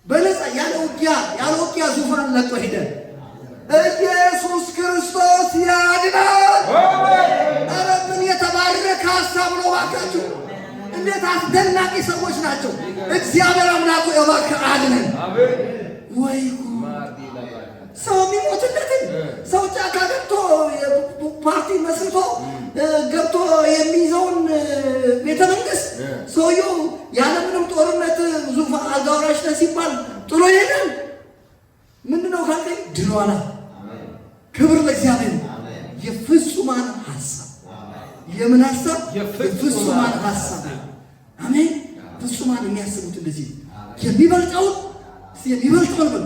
Speaker 2: በነፃ ያለ ውጊያ ዙፋን ለቆ ሄደ። ኢየሱስ ክርስቶስ ያድናል። ኧረ ምን የተባረከ ሀሳብ ነው ባካችሁ! እንዴት አስደናቂ ሰዎች ናቸው! እግዚአብሔር አምላኩ እባክህ አድነን። ወይ ሰው የሚሞትለትን ሰው ጫካ ገብቶ ፓርቲ መስርቶ ገብቶ የሚይዘውን ቤተ መንግስት ሰውየው ያለምንም ጦርነት ዙፋን አልጋ ወራሽ ነህ ሲባል ጥሎ ይሄዳል። ምንድነው ካልከኝ ድሏላ። ክብር ለእግዚአብሔር። የፍጹማን ሐሳብ የምን ሐሳብ? የፍጹማን ሐሳብ። አሜን። ፍጹማን የሚያስቡት እንደዚህ የሚበልጠውን በሉ።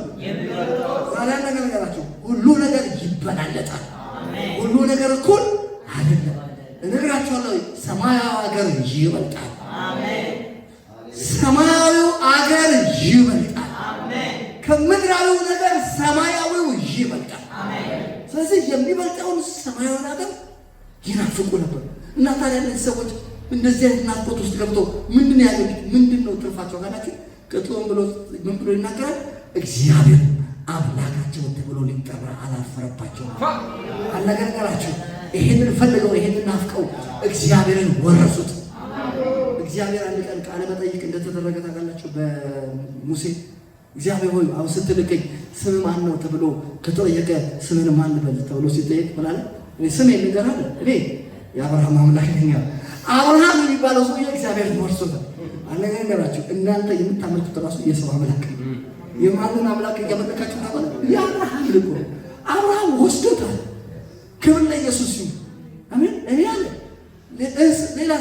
Speaker 2: ዛሬ ነገራቸው ሁሉ ነገር ይበላለጣል። ሁሉ ነገር እኩል አይደለም። እነግራችኋለሁ፣ ሰማያዊ ሀገር ይበልጣል። ሰማያዊው ሀገር ይበልጣል። ከምድራዊው ነገር ሰማያዊው ይበልጣል። ስለዚህ የሚበልጠውን ሰማያዊ ሀገር ይናፍቁ ነበር። እና ታዲያ እነዚህ ሰዎች እንደዚህ አይነት ናፍቆት ውስጥ ገብተው ምንድን ነው ያገኙት? ምንድን ነው ትርፋቸው ካላችሁ ቀጥሎም ብሎ ምን ብሎ ይናገራል? እግዚአብሔር አምላካቸው ተብሎ ሊጠራ አላፈረባቸው። አልነገራችሁ? ይሄንን ፈልገው ይሄንን ናፍቀው እግዚአብሔርን ወረሱት። እግዚአብሔር አንድ ቀን ቃለ መጠይቅ እንደተደረገ ታውቃላችሁ በሙሴ እግዚአብሔር ሆይ አሁን ስትልከኝ ስም ማን ነው ተብሎ ከተጠየቀ ስምን ማን ልበል ተብሎ ሲጠየቅ ምናለ ስሜ ንገራለ እኔ የአብርሃም አምላክ ነኝ። አብርሃም የሚባለው ሰው እግዚአብሔር ወርሶታል። አነጋገራችሁ እናንተ የምታመልኩት ራሱ የሰው አምላክ የማንን አምላክ እያመለካችሁ ታውቃለ? የአብርሃም ልኮ አብርሃም ወስዶታል። ክብር ለኢየሱስ ይሁን። አሜን። እኔ አለ ሌላ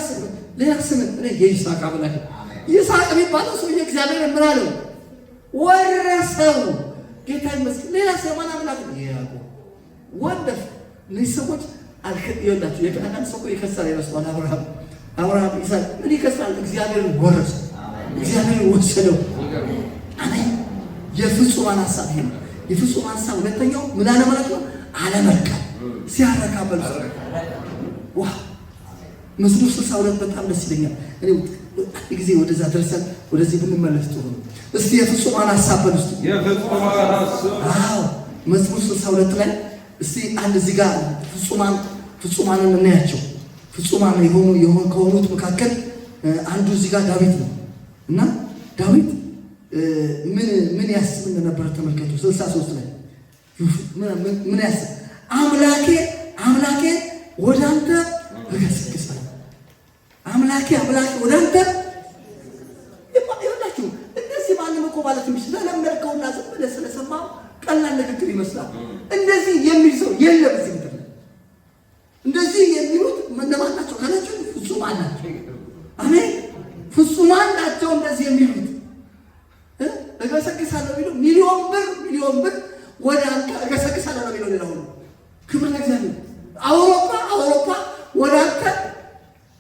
Speaker 2: ስም እኔ የይስሐቅ አምላክ ይስሐቅ የሚባለው ሰው እግዚአብሔር ምን አለው? ወረሰው። ጌታ ይመስገን። ሌላ ሰማን አምላክ ነው ያዕቆብ ወንደፍ። እነዚህ ሰዎች ይኸውላችሁ የቀናን ሰው ይከሳል ይመስላል። አብርሃም ይስሐቅ ምን ይከሳል? እግዚአብሔርን ወረሰ፣ እግዚአብሔርን ወሰደው። አሜን። የፍጹማን ሐሳብ ይሄ ነው። የፍጹማን ሐሳብ ሁለተኛው ምን አለ ማለት ነው? አለመርካት ሲያረካ በልስ ዋ መዝሙር 62 በጣም ደስ ይለኛል። እኔ አንድ ጊዜ ወደዛ ደርሰን ወደዚህ ብንመለስ ጥሩ ነው። እስቲ የፍጹማን ሐሳብ በል እስቲ የፍጹማን ሐሳብ። አዎ መዝሙር 62 ላይ እስቲ አንድ እዚህ ጋር ፍጹማንን እናያቸው። ፍጹማን ከሆኑት መካከል አንዱ እዚህ ጋር ዳዊት ነው እና ዳዊት ምን ያስብ እንደነበረ ተመልከቱ። 63 ላይ ምን ያስብ? አምላኬ ወደ አንተ እገሰግሳለሁ። አምላኬ ወደ አንተ ይኸውላችሁ እንደዚህ ማንም እኮ ማለት ስለለመድከውና ዝም ብለህ ስለሰማው ቀላል ንግግር ይመስላል። እንደዚህ የሚል ሰው የለም እዚህ ምድር ላይ። እንደዚህ የሚሉት እነማን ናቸው ካላችሁ ፍጹማን ናቸው። አሜን። ፍጹማን ናቸው እንደዚህ የሚሉት። እገሰግሳለሁ የሚለው ሚሊዮን ብር ወደ አንተ እገሰግሳለሁ ነው የሚለው። ሌላ ሁሉ ክብር ለእግዚአብሔር። አውሮፓ ወደ አንተ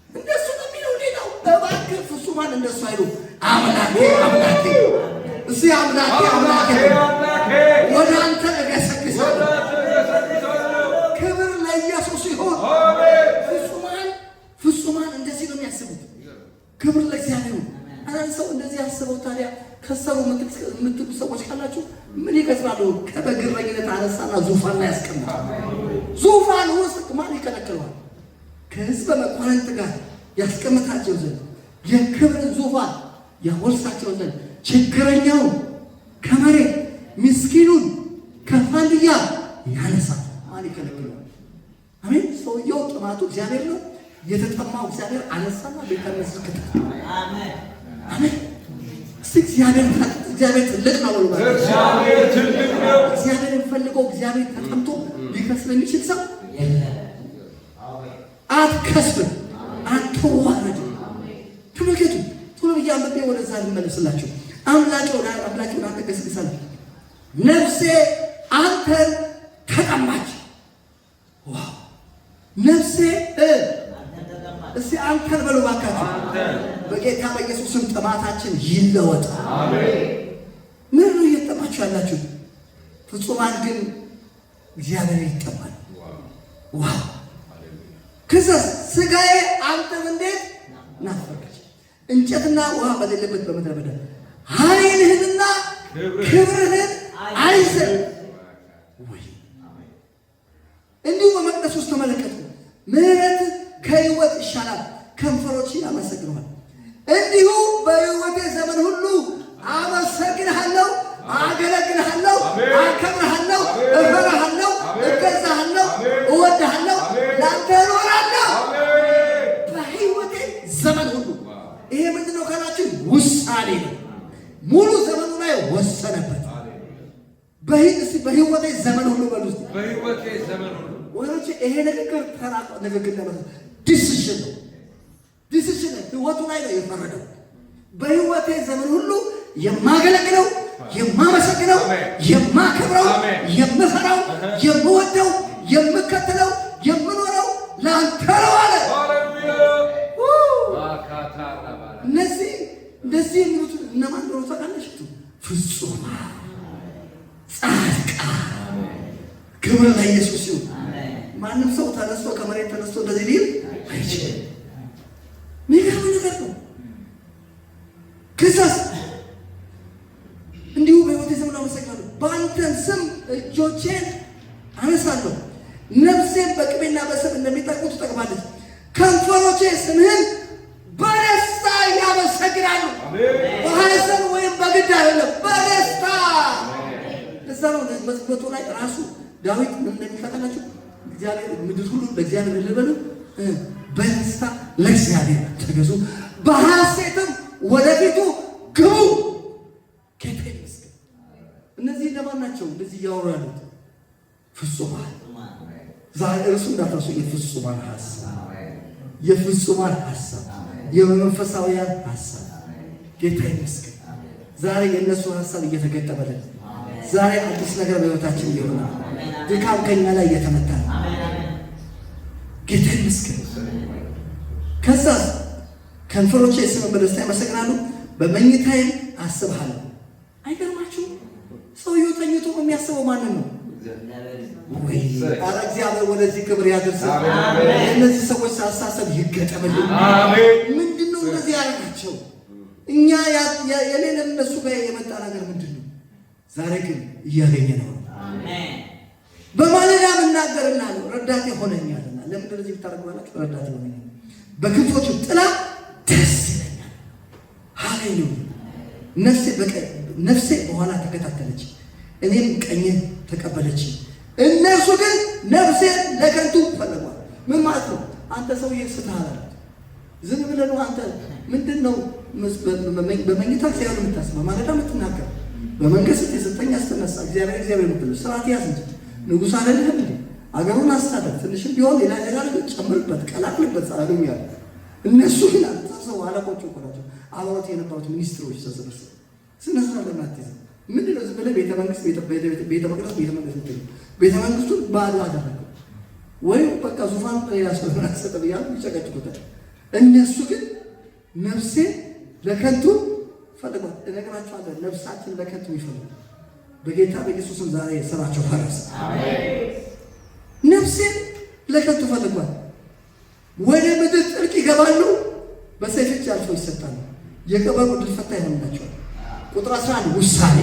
Speaker 2: እንደሱ ነው የሚለው። ሌላው እባክህ ፍጹማን እንደሱ አይሉ። አምላኬ እስቲ አምላኬ ወደ አንተ እገሰግሳለሁ። ክብር ለኢየሱስ ይሁን። ፍጹማን እንደዚህ ነው የሚያስቡት። ክብር ለእግዚአብሔር ይሁን። አንድ ሰው እንደዚህ ያስበው ታዲያ ከሰሩ የምትሉ ሰዎች ካላችሁ ምን ይከስራሉ? ከበግረኝነት አነሳና ዙፋን ላይ ያስቀምጣል። ዙፋን ውስጥ ማን ይከለክለዋል? ከህዝበ መኳንንት ጋር ያስቀምጣቸው ዘንድ የክብርን ዙፋን ያወርሳቸው ዘንድ ችግረኛውን ከመሬት ምስኪኑን ከፋንድያ ያነሳል። ማን ይከለክለዋል? አሜን። ሰውየው ጥማቱ እግዚአብሔር ነው። የተጠማው እግዚአብሔር አነሳና ቤተ መስክት አሜን አሜን። እግዚአብሔር ትልቅ ነው ብሎ እግዚአብሔር ትልቅ ነው። እግዚአብሔርን ፈልገው እግዚአብሔር ተጠምቶ ሊከስር የሚችል ሰው የለም። አትከስብም፣ አትዋረድም። ተመልከቱ። ቶሎ ብዬ አንብቤ ወደዛ ልመለስላችሁ። አምላኬ ወደ አንተ ገስግሳለሁ፣ ነፍሴ አንተን ተጠማች። ዋው! ነፍሴ እስቲ አንተን በሉ ባካችሁ። በጌታ በኢየሱስም ጥማታችን ይለወጥ። አሜን። ምን ነው እየተጠማችሁ ያላችሁ? ፍጹማን ግን እግዚአብሔር ይጠማል። ዋው! ከዛ ስጋዬ አንተን እንዴት ናፈቀች፣ እንጨትና ውሃ በሌለበት በምድረ በዳ ኃይልህንና ክብርህን አይ ዘንድ። እንዲሁ በመቅደስ ውስጥ ተመለከቱ። ምሕረት ከሕይወት ይሻላል፣ ከንፈሮች ያመሰግነዋል። እንዲሁ በሕይወቴ ዘመን ሁሉ አመሰግንሃለሁ፣ አገለግልሃለሁ፣ አከብርሃለሁ፣ እፈራሃለሁ፣ እገዛሃለሁ፣ እወድሃለሁ፣ ለአንተ እኖራለሁ በሕይወቴ ዘመን ሁሉ። ይሄ ምንድን ነው ካላችሁ ውሳኔ ነው። ሙሉ ዘመኑ ላይ ወሰነበት። በሕይወቴ ዘመን ሁሉ በሉ ውስጥ በሕይወቴ ዘመን ሁሉ ወሮች ይሄ ንግግር ተራቆ ንግግር ነው። ዲሲሽን ነው። ዲሲሽን ሕይወቱ ላይ ነው የፈረደው። በሕይወቴ ዘመን ሁሉ የማገለግለው፣ የማመሰግነው፣ የማከብረው፣ የምፈራው፣ የምወደው፣ የምከተለው፣ የምኖረው ለአንተ ነው አለ። እነዚህ የሚሉት እነማን እንደሆኑ ታውቃላችሁ? ፍጹማን ጻድቃን። ክብር ለኢየሱስ ይሁን። ማንም ሰው ተነስቶ ከመሬት ተነስቶ እንደዚህ ሊል አይችልም። የሚገርም ነገር ነው። ከዛስ እንዲሁ በሕይወቴ ዘመን አመሰግናለሁ፣ በአንተም ስም እጆቼን አነሳለሁ። ነፍሴን በቅቤና በሰብ እንደሚጠቅሙ ትጠቅማለች። ከንፈሮቼ ስምህን በደስታ ያመሰግናሉ። በሐዘን ወይም በግድ አይደለም፣ በደስታ። እዛ ነው መዝሙሩ ላይ ራሱ ዳዊት ምን እንደሚፈጠናቸው እግዚአብሔር ምድር ሁሉ ለእግዚአብሔር ልበሉ፣ በደስታ ለእግዚአብሔር ተገዙ፣ በሐሴትም ወደፊቱ ግቡ። ጌታ ይመስገን። እነዚህ ለማን ናቸው እንደዚህ እያወሩ ያሉት? ፍጹማን። ዛሬ እርሱ እንዳትረሱ። የፍጹማን ሐሳብ፣ የፍጹማን ሐሳብ፣ የመንፈሳውያን ሐሳብ። ጌታ ይመስገን። ዛሬ የእነሱ ሐሳብ እየተገጠመልን፣ ዛሬ አዲስ ነገር በሕይወታችን እየሆነ፣ ድካም ከኛ ላይ እየተመታ ነው። ጌታ ይመስገን። ከዛ ከንፈሮቼ ስምህን በደስታ ያመሰግናሉ፣ በመኝታዬም አስብሃለሁ። አይገርማችሁም? ሰውየው ተኝቶ የሚያስበው ማንን ነው? ወይ ኧረ እግዚአብሔር ወደዚህ ክብር ያደርሰን። እነዚህ ሰዎች አስተሳሰብ ይገጠምልን። ምንድን ነው እንደዚህ ያደረጋቸው? እኛ የሌለን እነሱ ጋር የመጣ ነገር ምንድን ነው? ዛሬ ግን እያገኘ ነው። በማለዳ እናገርልሃለሁ፣ ረዳቴ ሆነኛልና። ለምንድን ነው እዚህ ብታደርጉላችሁ? ረዳቴ ሆነኛል፣ በክንፎቹ ጥላ ደስ ይለኛል። ሃሌሉያ። ነፍሴ በኋላ ተከታተለች፣ እኔም ቀኝን ተቀበለች። እነርሱ ግን ነፍሴን ለከንቱ ፈለጓል። ምን ማለት ነው? አንተ ሰውዬ ስትሃል ዝም ብለህ ነው። አንተ ምንድን ነው በመኝታ እግዚአብሔር የምታስበው? ማለዳ የምትናገር በመንግስት የሰጠኝ አስተነሳ እግዚአብሔር የምትለው ስርዓት ያዝ እንጂ ንጉሥ አይደለህም እንዴ? አገሩን አስተዳደር። ትንሽም ቢሆን ሌላ ጨምርበት፣ ቀላቅልበት አሉኝ ያለ። እነሱ ግን ሰው አለቆቹ እኮ ናቸው። አብሮት የነበሩት ሚኒስትሮች ተሰበሰቡ። ስነስራ ለማትይዝ ምንድን ነው? ዝም ብለህ ቤተ መቅደስ ቤተ መንግስቱን ባዶ አደረገው። ወይም በቃ ዙፋን ሌላ ሰው ሰጠ ብያሉ ይጨቀጭቁታል። እነሱ ግን ነፍሴ ለከንቱ ፈልጓል። እነግራቸዋለሁ፣ ነፍሳችን ለከንቱ ይፈልጉ። በጌታ በኢየሱስም ዛሬ ስራቸው ፈረሰ። ነፍሴን ለከንቱ ፈልጓል። ወደ ምድር ጥልቅ ይገባሉ፣ በሰይፍ እጅ አልፈው ይሰጣሉ። የቀበሩ ድል ፈታ ይሆንላቸዋል። ቁጥር 11 ውሳኔ።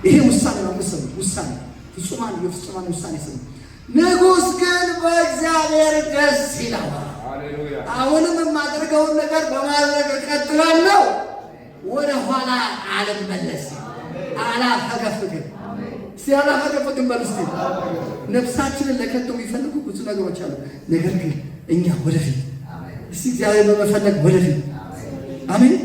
Speaker 2: ይሄ ውሳኔ ነው። ውሳኔ ፍጹማን፣ የፍጹማን ውሳኔ ስሙ። ንጉሥ ግን በእግዚአብሔር ደስ ይለዋል። አሁንም የማደርገውን ነገር በማድረግ እቀጥላለሁ። ወደ ኋላ አልመለስም፣ አላፈገፍግም። ሲያላፈገፍግም በሉ እስቲ። ነፍሳችንን ለከቶ የሚፈልጉ ብዙ ነገሮች አሉ። ነገር ግን እኛ ወደፊት እስቲ እግዚአብሔር በመፈለግ ወደፊት አሜን።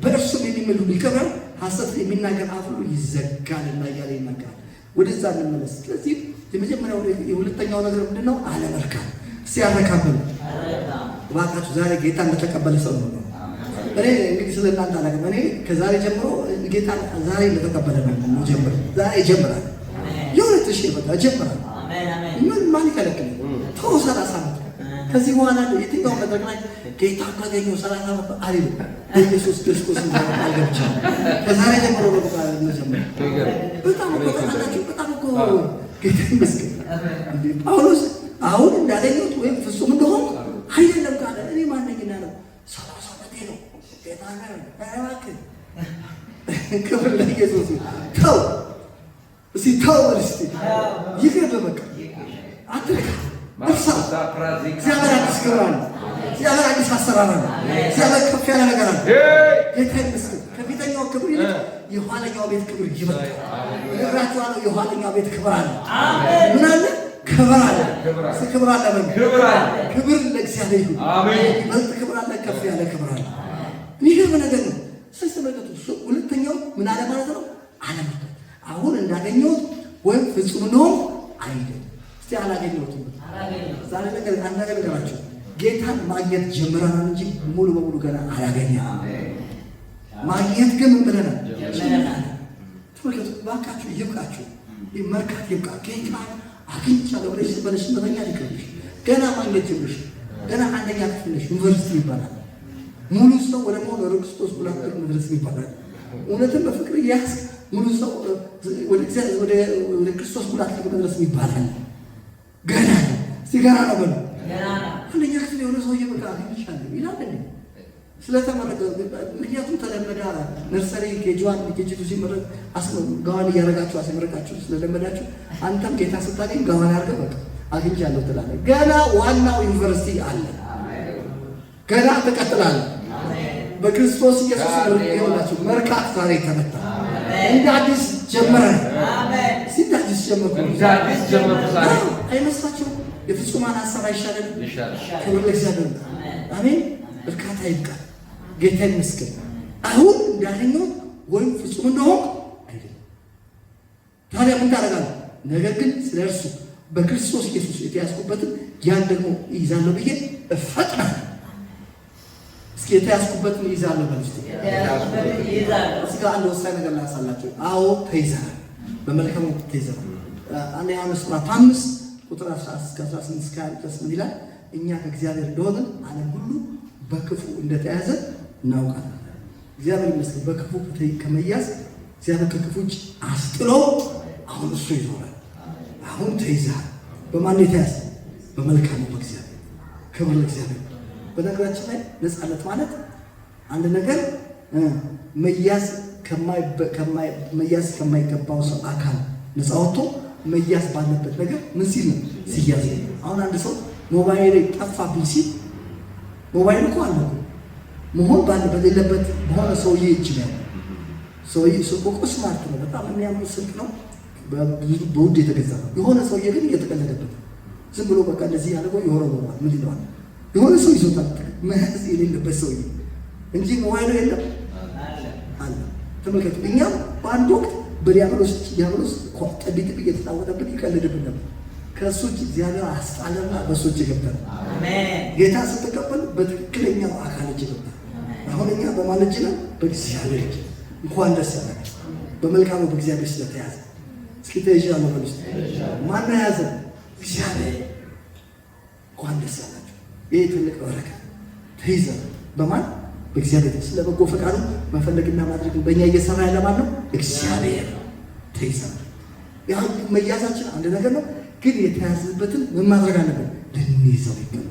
Speaker 2: በእርሱም የሚምል ሁሉ ይከብራል፣ ሐሰት የሚናገር አፍ ሁሉ ይዘጋልና እያለ ይናገራል። ወደዛ እንመለስ። ስለዚህ የመጀመሪያው የሁለተኛው ነገር ምንድን ነው? አለመርካት። እስቲ ያረካብን እባካችሁ። ዛሬ ጌታ እንደተቀበለ ሰው ነው። እኔ እንግዲህ ስለ እናንተ አላውቅም። እኔ ከዛሬ ጀምሮ ጌታ ዛሬ እንደተቀበለ ነው ጀምሮ ዛሬ ጀምራል። የሁለት ሺህ በቃ ጀምራል። ምን ማን ይከለክል? ተው 30 ዓመት ከዚህ በኋላ የትኛው መድረክ ላይ ጌታ ካገኘው 30 ዓመት አይደለም። ኢየሱስ ክርስቶስ እንደማይገብቻ ከዛሬ ጀምሮ በቃ ነው። በጣም እኮ ጌታ ይመስገን። ጳውሎስ አሁን እንዳገኘሁት ወይም ፍጹም እንደሆነ አይደለም ካለ እኔ ማንነኝና ነው 30 ዓመቴ ነው ጌታ ነው እባክህ። ክብር ለኢየሱስ። ተው እስቲ ተው እስቲ ይቅር በቃ አትልካ እርሳ። እግዚአብሔር አዲስ ክብር አለ። እግዚአብሔር አዲስ አሰራር አለ። እግዚአብሔር ከፍ ያለ ነገር አለ። ጌታ ይመስገን። ከፊተኛው ክብር ይልቅ የኋለኛው ቤት ክብር ይበልጣል። እነግራችኋለሁ፣ የኋለኛው ቤት ክብር አለ። ምን አለ? ክብር አለ። ክብር አለ። ክብር ለእግዚአብሔር ይሁን። ይበልጥ ክብር አለ። ከፍ ያለ ክብር አለ። የሚገርም ነገር ነው። ስትመለከቱ ሁለተኛው ምን አለ ማለት ነው? አለመርካት። አሁን እንዳገኘሁት ወይም ፍጹም እንደሆንኩ አይደለም። እስቲ አላገኘሁትም። ዛሬ ነገር አንድ ነገር ነገራችሁ፣ ጌታን ማግኘት ጀምረናል እንጂ ሙሉ በሙሉ ገና አላገኘንም። ማግኘት ግን ምን ብለናል? ተመልከቱ እባካችሁ፣ ይብቃችሁ። መርካት ይብቃ። ጌታ አግኝቻለሁ ብለሽ መተኛ ይከብድሽ። ገና ማግኘት ጀምርሽ። ገና አንደኛ ክፍል ነሽ፣ ዩኒቨርሲቲ ይባላል። ሙሉ ሰው ወደ መሆን ወደ ክርስቶስ ሙላት መድረስ ይባላል። እውነትን በፍቅር ያስ ሙሉ ሰው ወደ ክርስቶስ ሙላት መድረስ ይባላል። ገና ሲገና ነው በሉ። አንደኛ ክፍል የሆነ ሰውዬ በቃ አግኝቻለሁ ይላል እንዴ? ስለተመረቀ ምክንያቱም ተለመደ። ነርሰሪ ኬጂዋን ኬጂቱ ሲመረቅ ጋዋን እያደረጋችሁ አስመረቃችሁ ስለለመዳችሁ አንተም ጌታ ስታገኝ ጋዋን አድርገህ በቃ አግኝቻለሁ ትላለህ። ገና ዋናው ዩኒቨርሲቲ አለ። ገና ትቀጥላለህ። በክርስቶስ ኢየሱስ ይሆናችሁ። መርካት ዛሬ ተመታ። እንደ አዲስ ጀመረ። እንደ አዲስ ጀመርኩ። አይመስላችሁም? የፍጹማን ሀሳብ አይሻልም? ክብር ለእግዚአብሔር። አሜን። እርካታ ይብቃል። ጌታ ይመስገን። አሁን እንዳገኘው ወይም ፍጹም እንደሆንኩ አይደለም። ታዲያ ምን ታደርጋለህ? ነገር ግን ስለ እርሱ በክርስቶስ ኢየሱስ የተያዝኩበትን ያን ደግሞ ይይዛለሁ ብዬ እፈጥናለሁ። እስኪ የተያዝኩበትን ይይዛለሁ በል እስኪ። እዚህ ጋር አንድ ወሳኝ ነገር ላሳላችሁ። አዎ ተይዘናል፣ በመልካሙ ተይዘናል። አንደኛ ዮሐንስ ምዕራፍ 5 ቁጥር 18 እስከ 20 ድረስ ምን ይላል? እኛ ከእግዚአብሔር እንደሆነ ዓለም ሁሉ በክፉ እንደተያዘ እናውቃለን። እግዚአብሔር ይመስገን። በክፉ ከመያዝ እግዚአብሔር ከክፉ እጅ አስጥሎ አሁን እሱ ይዞራል። አሁን ተይዘሃል። በማን የተያዘ? በመልካሙ በእግዚአብሔር። ክብር ለእግዚአብሔር። በነገራችን ላይ ነፃነት ማለት አንድ ነገር መያዝ ከማይገባው ሰው አካል ነፃ ወጥቶ መያዝ ባለበት ነገር ምን ሲል ነው? ሲያዝ። አሁን አንድ ሰው ሞባይል ጠፋብኝ ሲል ሞባይል እኮ አለ መሆን በሌለበት በሆነ ሰውዬ እጅ ነው። ሰውዬ ስልኩ እኮ ስማርት ነው፣ በጣም የሚያምር ስልክ ነው፣ በውድ የተገዛ ነው። የሆነ ሰውዬ ግን እየተቀለደበት ዝም ብሎ በቃ እንደዚህ ያደርገው ይወረወራል። ምን ይለዋል? የሆነ ሰው ይዞታል፣ መያዝ የሌለበት ሰውዬ እንጂ ሞባይሉ የለም አለ። ተመልከቱ። እኛም በአንድ ወቅት በዲያብሎስ ጠቢጥ እየተጫወተብን ይቀልድብን ነበር። ከእሱ እጅ እግዚአብሔር አስጣለና በእሱ እጅ ገባን። ጌታ ስትቀበል በትክክለኛው አካል እጅ ገባን። አሁን እኛ በማን እጅ ነው? በእግዚአብሔር እጅ። እንኳን ደስ ያላችሁ በመልካሙ በእግዚአብሔር ስለተያዘ። እስኪ ተይዣለሁ በሉ። ማን ነው የያዘ? እግዚአብሔር። እንኳን ደስ ያላችሁ። ይህ ትልቅ በረከት። ተይዘን በማን? በእግዚአብሔር። ስለ በጎ ፈቃዱ መፈለግና ማድረግ በእኛ እየሰራ ያለ ማን ነው? እግዚአብሔር። ተይዘን ያው መያዛችን አንድ ነገር ነው፣ ግን የተያዝንበትን ምን ማድረግ አለብን? ልንይዘው ይገባል።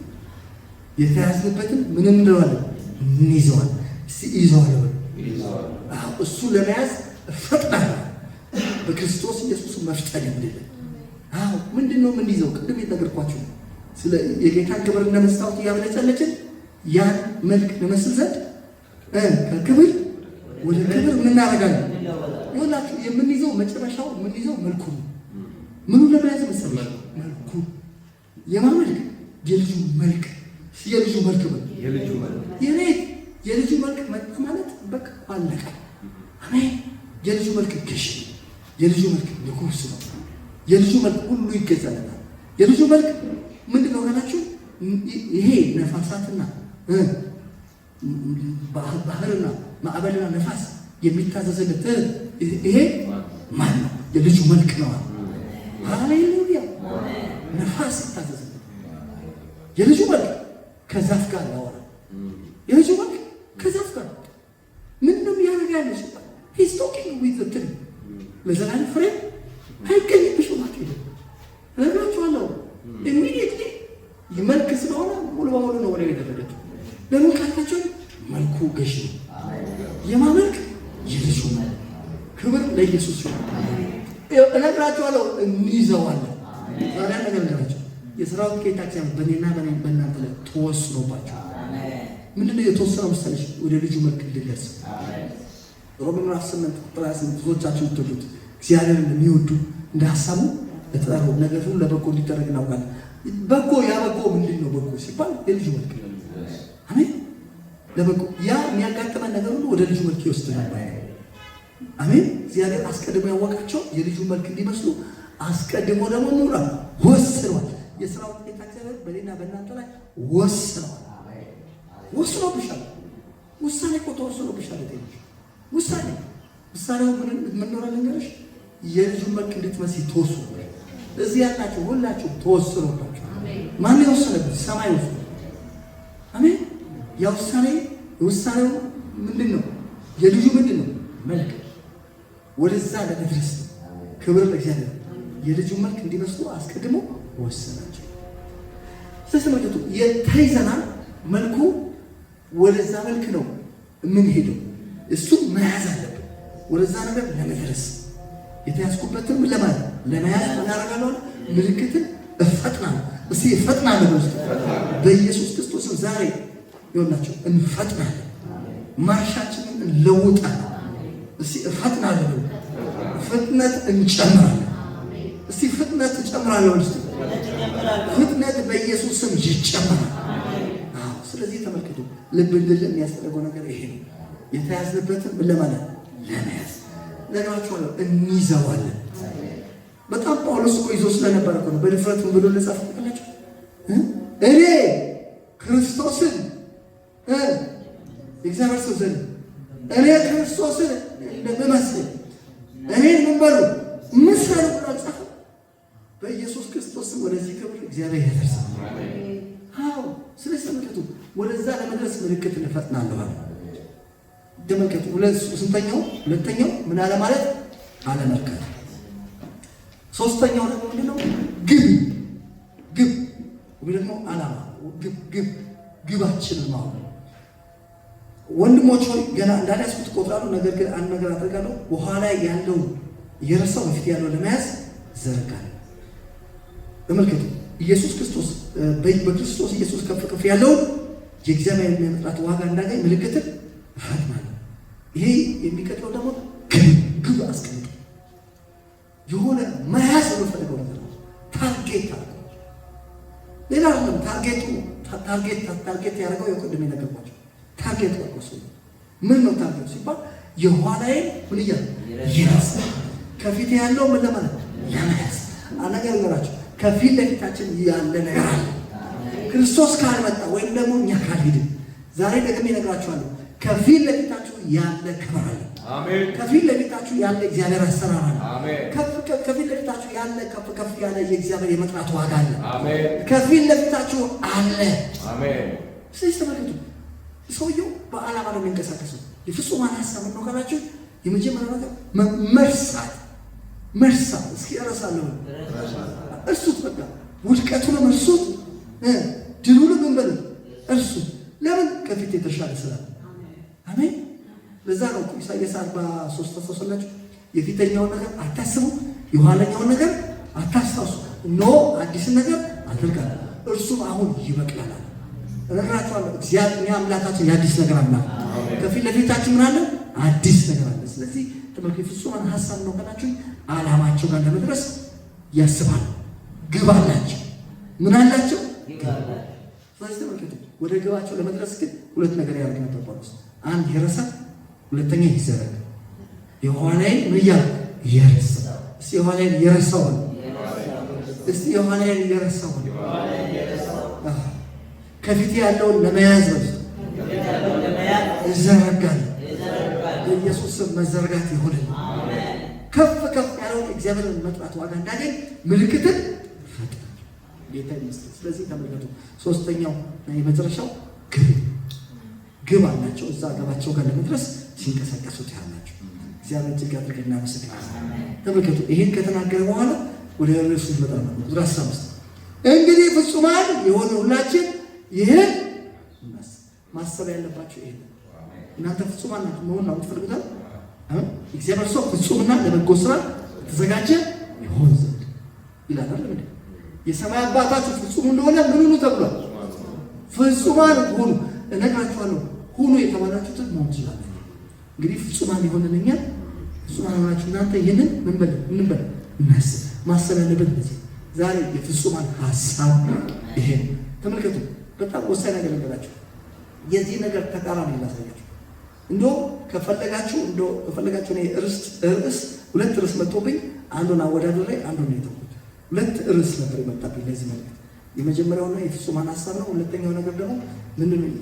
Speaker 2: የተያዝንበትን ምን እንደዋለን? እንይዘዋል። ይዘዋል። እሱ ለመያዝ እፈጥናለሁ። በክርስቶስ ኢየሱስ መፍጠን ይምድልን። ምንድን ነው የምንይዘው? ቅድም የተነገርኳችሁ ስለ የጌታን ክብር እንደመስታወት እያብለጨለጭን ያን መልክ ለመስል ዘንድ ከክብር ወደ ክብር እናደርጋለን። ይኸውላችሁ የምንይዘው መጨረሻው የምንይዘው መልኩ ነው። ምኑ ለመያዝ መሰለኝ? መልኩ የማመልክ የልጁ መልክ የልጁ መልክ ነው። የልጁ መልክ መጣ ማለት በቃ አለቀ። አሜን። የልጁ መልክ ገሽ የልጁ መልክ ንጉስ ነው። የልጁ መልክ ሁሉ ይገዛለታል። የልጁ መልክ ምንድን ነው ካላችሁ ይሄ ነፋሳትና ባህርና ማዕበልና ነፋስ የሚታዘዝለት ይሄ ማን ነው? የልጁ መልክ ነው። ሃሌሉያ! ነፋስ ይታዘዝለት። የልጁ መልክ ከዛፍ ጋር ያወራል። የልጁ መልክ ከዛፍ ጋር ምንድን ነው ያደርጋለሽ? ሂስ ቶኪንግ ዊዝ ዘ ትሪ ለዘላለም ፍሬ አይገኝብሽም ማለት ነው። እነግራችኋለሁ ኢሚዲየትሊ መልክ ስለሆነ ሙሉ በሙሉ ነው ወደ የተደረገው። ለምን ካልካችሁ መልኩ ገዥ ነው። የማመልክ የልጁ መልክ ክብር ለኢየሱስ ይሁን። እነግራችኋለሁ እንይዘዋለን። ዛሬ ነገራችሁ የሥራው ጌታችን በእኔና በእናንተ ላይ ተወስኖባችሁ ምንድነው የተወሰነው መሰለሽ? ወደ ልጁ መልክ እንድንደርስ ሮሜ ምዕራፍ 8 ቁጥር 28 ብዙዎቻችሁ የምትወዱት እግዚአብሔርን የሚወዱ እንደ ሀሳቡ ለተጠሩ ነገር ሁሉ ለበጎ እንዲደረግ እናውቃለን። በጎ ያ በጎ ምንድን ነው? በጎ ሲባል የልጁ መልክ። አሜን። ለበጎ ያ የሚያጋጥመን ነገር ሁሉ ወደ ልጁ መልክ ይወስደናል። አሜን። እግዚአብሔር አስቀድሞ ያወቃቸው የልጁ መልክ እንዲመስሉ አስቀድሞ ደግሞ ሙላ ወስኗል። የሥራው ጌታ እግዚአብሔር በእኔና በእናንተ ላይ ወስኗል። ወስኖብሻል። ውሳኔ እኮ ተወስኖብሻል። ውሳኔው ምን ኖረ ልንገርሽ? የልጁ መልክ እንድትመስይ ተወስኖ እዚህ ያላችሁ ሁላችሁ ተወስኖባችሁ። ማን የወሰነብን? ሰማይ ወስኖ። አሜን። ያ ውሳኔው ምንድን ነው? የልጁ ምንድን ነው? መልክ። ወደዛ ለመድረስ ክብር ለእግዚአብሔር። የልጁ መልክ እንዲመስሉ አስቀድሞ ወሰናቸው። ተመልከቱ፣ ተይዘናል። መልኩ ወደዛ መልክ ነው የምንሄደው። እሱን መያዝ አለብን። ወደዛ ነገር ለመድረስ የተያዝኩበትን ለማለት ለመያዝ እናደርጋለሁ። ምልክትን እፈጥናለሁ። እስኪ እፈጥናለሁ ውስጥ በኢየሱስ ክርስቶስም ዛሬ ይሆናቸው እንፈጥናለን። ማርሻችንን እንለውጣለን። እስኪ እፈጥናለሁ። ፍጥነት እንጨምራለን። እስኪ ፍጥነት እጨምራለሁ። እስኪ ፍጥነት በኢየሱስ ስም ይጨምራል። ስለዚህ ተመልክቱ፣ ልብ እንድል የሚያስፈልገው ነገር ይሄ ነው። የተያዝንበትን ምን ለማለት ለመያዝ ነገራችኋለሁ፣ እንይዘዋለን። በጣም ጳውሎስ እኮ ይዞ ስለነበረ ነው በድፍረት ምን ብሎ ለጻፈው ካላችሁ እኔ ክርስቶስን እግዚአብሔር ሰው ዘንድ እኔ ክርስቶስን እንደምመስል እኔን ምን በሉ ምሰሉ ብሎ ጻፈው። በኢየሱስ ክርስቶስም ወደዚህ ክብር እግዚአብሔር ያደርሳል። አዎ። ስለዚህ ተመልከቱ፣ ወደዛ ለመድረስ ምልክት እንፈጥናለሁ። ተመልከቱ፣ ሁለተኛው ምን አለ ማለት አለመርከብ። ሶስተኛው ደግሞ ምንድነው? ግብ ወይ ደግሞ ዓላማ። ግባችንን ማወቅ። ወንድሞች ሆይ ገና እንዳልያዝኩት እቆጥራለሁ፣ ነገር ግን አንድ ነገር አደርጋለሁ፣ በኋላ ያለውን እየረሳሁ በፊት ያለውን ለመያዝ ዘረጋለሁ። ተመልከቱ፣ ኢየሱስ ክርስቶስ በክርስቶስ ኢየሱስ ከፍ ያለውን የእግዚአብሔር የሚያመጣት ዋጋ እንዳገኝ ምልክትን እፈጥናለሁ። ይሄ የሚቀጥለው ደግሞ ግብ አስቀምጡ። የሆነ መያዝ የምፈልገው ነገር ነው። ታርጌት አለ። ሌላ አይደለም። ታርጌት ያደረገው የቅድም የነገርኳቸው ታርጌት ወርቆስ ምን ነው? ታርጌት ሲባል የኋላዬ ምን እያለ ይራስ ከፊት ያለው ምን ለማለት ለመያዝ አነገር ነገራቸው። ከፊት ለፊታችን ያለ ነገር አለ። ክርስቶስ ካልመጣ ወይም ደግሞ እኛ ካልሄድን ዛሬ ደግሜ እነግራችኋለሁ፣ ከፊት ለፊታችሁ ያለ ክብር አለ። አሜን። ከፊት ለፊታችሁ ያለ እግዚአብሔር አሰራር አለ። አሜን። ከፊት ለፊታችሁ ያለ ከፍ ያለ የእግዚአብሔር የመጥራት ዋጋ አለ። አሜን። ከፊት ለፊታችሁ አለ። አሜን። ስለዚህ ተመልከቱ፣ ሰውየው በዓላማ ነው የሚንቀሳቀሰው። የፍጹም ሐሳብ ነው ካላችሁ የመጀመሪያው ነገር መርሳት። እስኪ እረሳለሁ፣ እርሱት። በቃ ውድቀቱንም እርሱት፣ ድሉንም እንበሉ እርሱት። ለምን? ከፊት የተሻለ ስላለ። አሜን። ለዛ ነው ኢሳይያስ 43 ተፈሰላችሁ የፊተኛውን ነገር አታስቡ፣ የኋለኛውን ነገር አታስታውሱ። ኖ አዲስ ነገር አድርጋለሁ። እርሱም አሁን ይበቅላል። እነግራችኋለሁ እግዚአብሔር አምላካችን የአዲስ ነገር አምላክ ከፊት ለፊታችን ምን አለ? አዲስ ነገር አለ። ስለዚህ ተመልከቱ ፍጹማን ሐሳብ ነው ካላችሁ ዓላማቸው ጋር ለመድረስ ያስባሉ። ግብ አላቸው። ምን አላቸው? ስለዚህ ተመልከቱ ወደ ግባቸው ለመድረስ ግን ሁለት ነገር ያደርግ ነበር ጳውሎስ። አንድ ይረሳል፣ ሁለተኛ ይዘረጋል። የኋላዬን ምን እያለ ይረሳ። እስቲ የኋላዬን ይረሳዋል። እስቲ የኋላዬን ይረሳዋል። ከፊት ያለውን ለመያዝ ነው ይዘረጋል። በኢየሱስ ስም መዘርጋት ይሆንልን። ከፍ ከፍ ያለውን እግዚአብሔርን መጥራት ዋጋ እንዳገኝ ምልክትን ፈጥር ጌታ ይመስገን። ስለዚህ ተመልከቱ ሶስተኛው እና የመጨረሻው ግብ አላቸው። እዛ ገባቸው ጋር ለመድረስ ሲንቀሳቀሱት ያላቸው እግዚአብሔር እጅግ አድርገን እናመሰግናለን። ተመልከቱ ይሄን ከተናገረ በኋላ ወደ ርዕሱ ይመጣል ማለት ነው። ቁጥር 15 እንግዲህ ፍጹማን የሆነ ሁላችን ይሄን ማሰብ ያለባቸው ይሄ እናንተ ፍጹማን መሆን ነው የምትፈልጉት። እግዚአብሔር ሰው ፍጹምና ለበጎ ስራ ተዘጋጀ ይሆን ዘንድ ይላል አይደል? የሰማይ አባታችሁ ፍጹም እንደሆነ ምን ሁኑ ተብሏል? ፍጹማን ሁኑ። እነግራችኋለሁ ሁኑ የተባላችሁትን መሆን ይችላል። እንግዲህ ፍጹማን የሆነን እኛ ፍጹማን ሆናችሁ እናንተ ይህንን ምን በል ማሰብ ያለበት እንደዚህ ዛሬ የፍጹማን ሀሳብ ይሄ ተመልከቱ። በጣም ወሳኝ ነገር ነገራችሁ። የዚህ ነገር ተቃራኒ ላሳያችሁ። እንደው ከፈለጋችሁ እኔ ርዕስ ሁለት ርዕስ መጥቶብኝ አንዱን አወዳድሬ አንዱን ነው የተውኩት። ሁለት ርዕስ ነበር የመጣብኝ ለዚህ መልእክት። የመጀመሪያውና የፍጹማን ሀሳብ ነው። ሁለተኛው ነገር ደግሞ ምንድነው?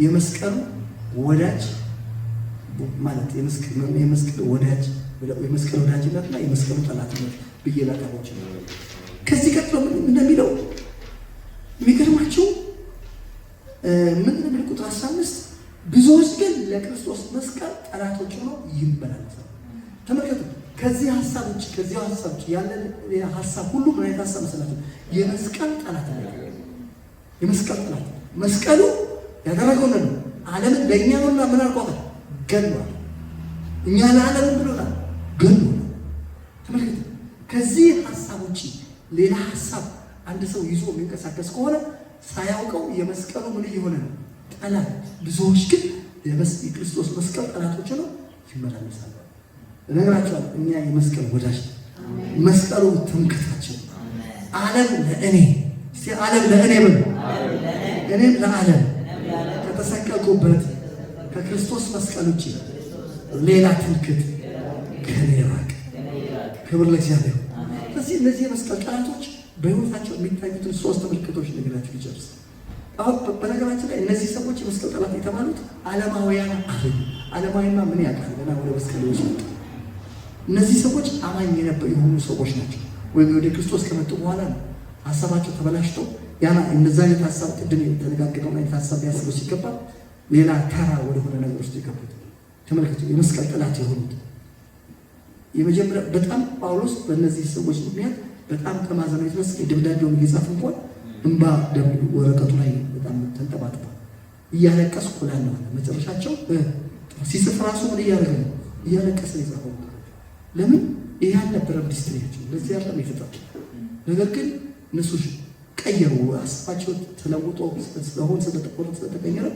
Speaker 2: የመስቀሉ ወዳጅ ማለት የመስቀሉ ወዳጅ የመስቀሉ ወዳጅነትና የመስቀሉ ጠላትነት ብዬ ላቀርቦች ነው። ከዚህ ቀጥሎ እንደሚለው የሚገርማቸው ምን ነው ቁጥር 15 ብዙዎች ግን ለክርስቶስ መስቀል ጠላቶች ሆነው ይመላለሳሉ። ተመልከቱ ከዚህ ሀሳብ ውጭ ያለ ሌላ ሀሳብ ሁሉ ምን አይነት ሀሳብ መሰላችሁ? የመስቀል ጠላት ነው። የመስቀል ጠላት መስቀሉ ያደረገው ነው ዓለምን ለእኛ ነውና ምን አልቋታል? ገሏል። እኛ ለዓለም ብሎናል ገሏል። ተመልከቱ ከዚህ ሀሳብ ውጭ ሌላ ሀሳብ አንድ ሰው ይዞ የሚንቀሳቀስ ከሆነ ሳያውቀው የመስቀሉ ምን እየሆነ ነው? ጠላት። ብዙዎች ግን የክርስቶስ መስቀል ጠላቶች ነው ይመላለሳሉ። እነግራቸዋለሁ እኛ የመስቀል ወዳጅ መስቀሉ ትምክህታችን ዓለም ለእኔ እስቲ ዓለም ለእኔ ብሎ እኔም ለዓለም ከተሰቀልኩበት ከክርስቶስ መስቀል ውጭ ሌላ ትምክህት ከኔ ራቅ። ክብር ለእግዚአብሔር። ስለዚህ እነዚህ የመስቀል ጠላቶች በሕይወታቸው የሚታዩትን ሶስት ምልክቶች ነገራቸው ይጨርስ። አሁን በነገራችን ላይ እነዚህ ሰዎች የመስቀል ጠላት የተባሉት ዓለማውያን ዓለማዊማ ምን ያውቃል? ገና ወደ መስቀሎች መጡ። እነዚህ ሰዎች አማኝ የሆኑ ሰዎች ናቸው። ወይም ወደ ክርስቶስ ከመጡ በኋላ ነው ሀሳባቸው ተበላሽተው ያና እነዛ አይነት ሀሳብ ቅድም የተነጋገረውን አይነት ሀሳብ ሊያስቡ ሲገባ ሌላ ተራ ወደሆነ ነገር ውስጥ የገቡት። ተመልከቱ የመስቀል ጠላት የሆኑት የመጀመሪያ በጣም ጳውሎስ በእነዚህ ሰዎች ምክንያት በጣም ከማዘኑ የተነሳ የደብዳቤውን እየጻፈ እንኳን እንባ ወረቀቱ ላይ በጣም ተንጠባጥቧል። እያለቀስኩ እላለሁ አለ። መጨረሻቸው ሲጽፍ ራሱ ምን እያደረገ ነው? እያለቀሰ የጻፈው። ለምን? ይሄ አልነበረም ዲስትሪያቸው ለዚህ ያለም የተጠጡ ነገር ግን እነሱ ቀየሩ። ሀሳባቸው ተለውጦ ስለተቀየረ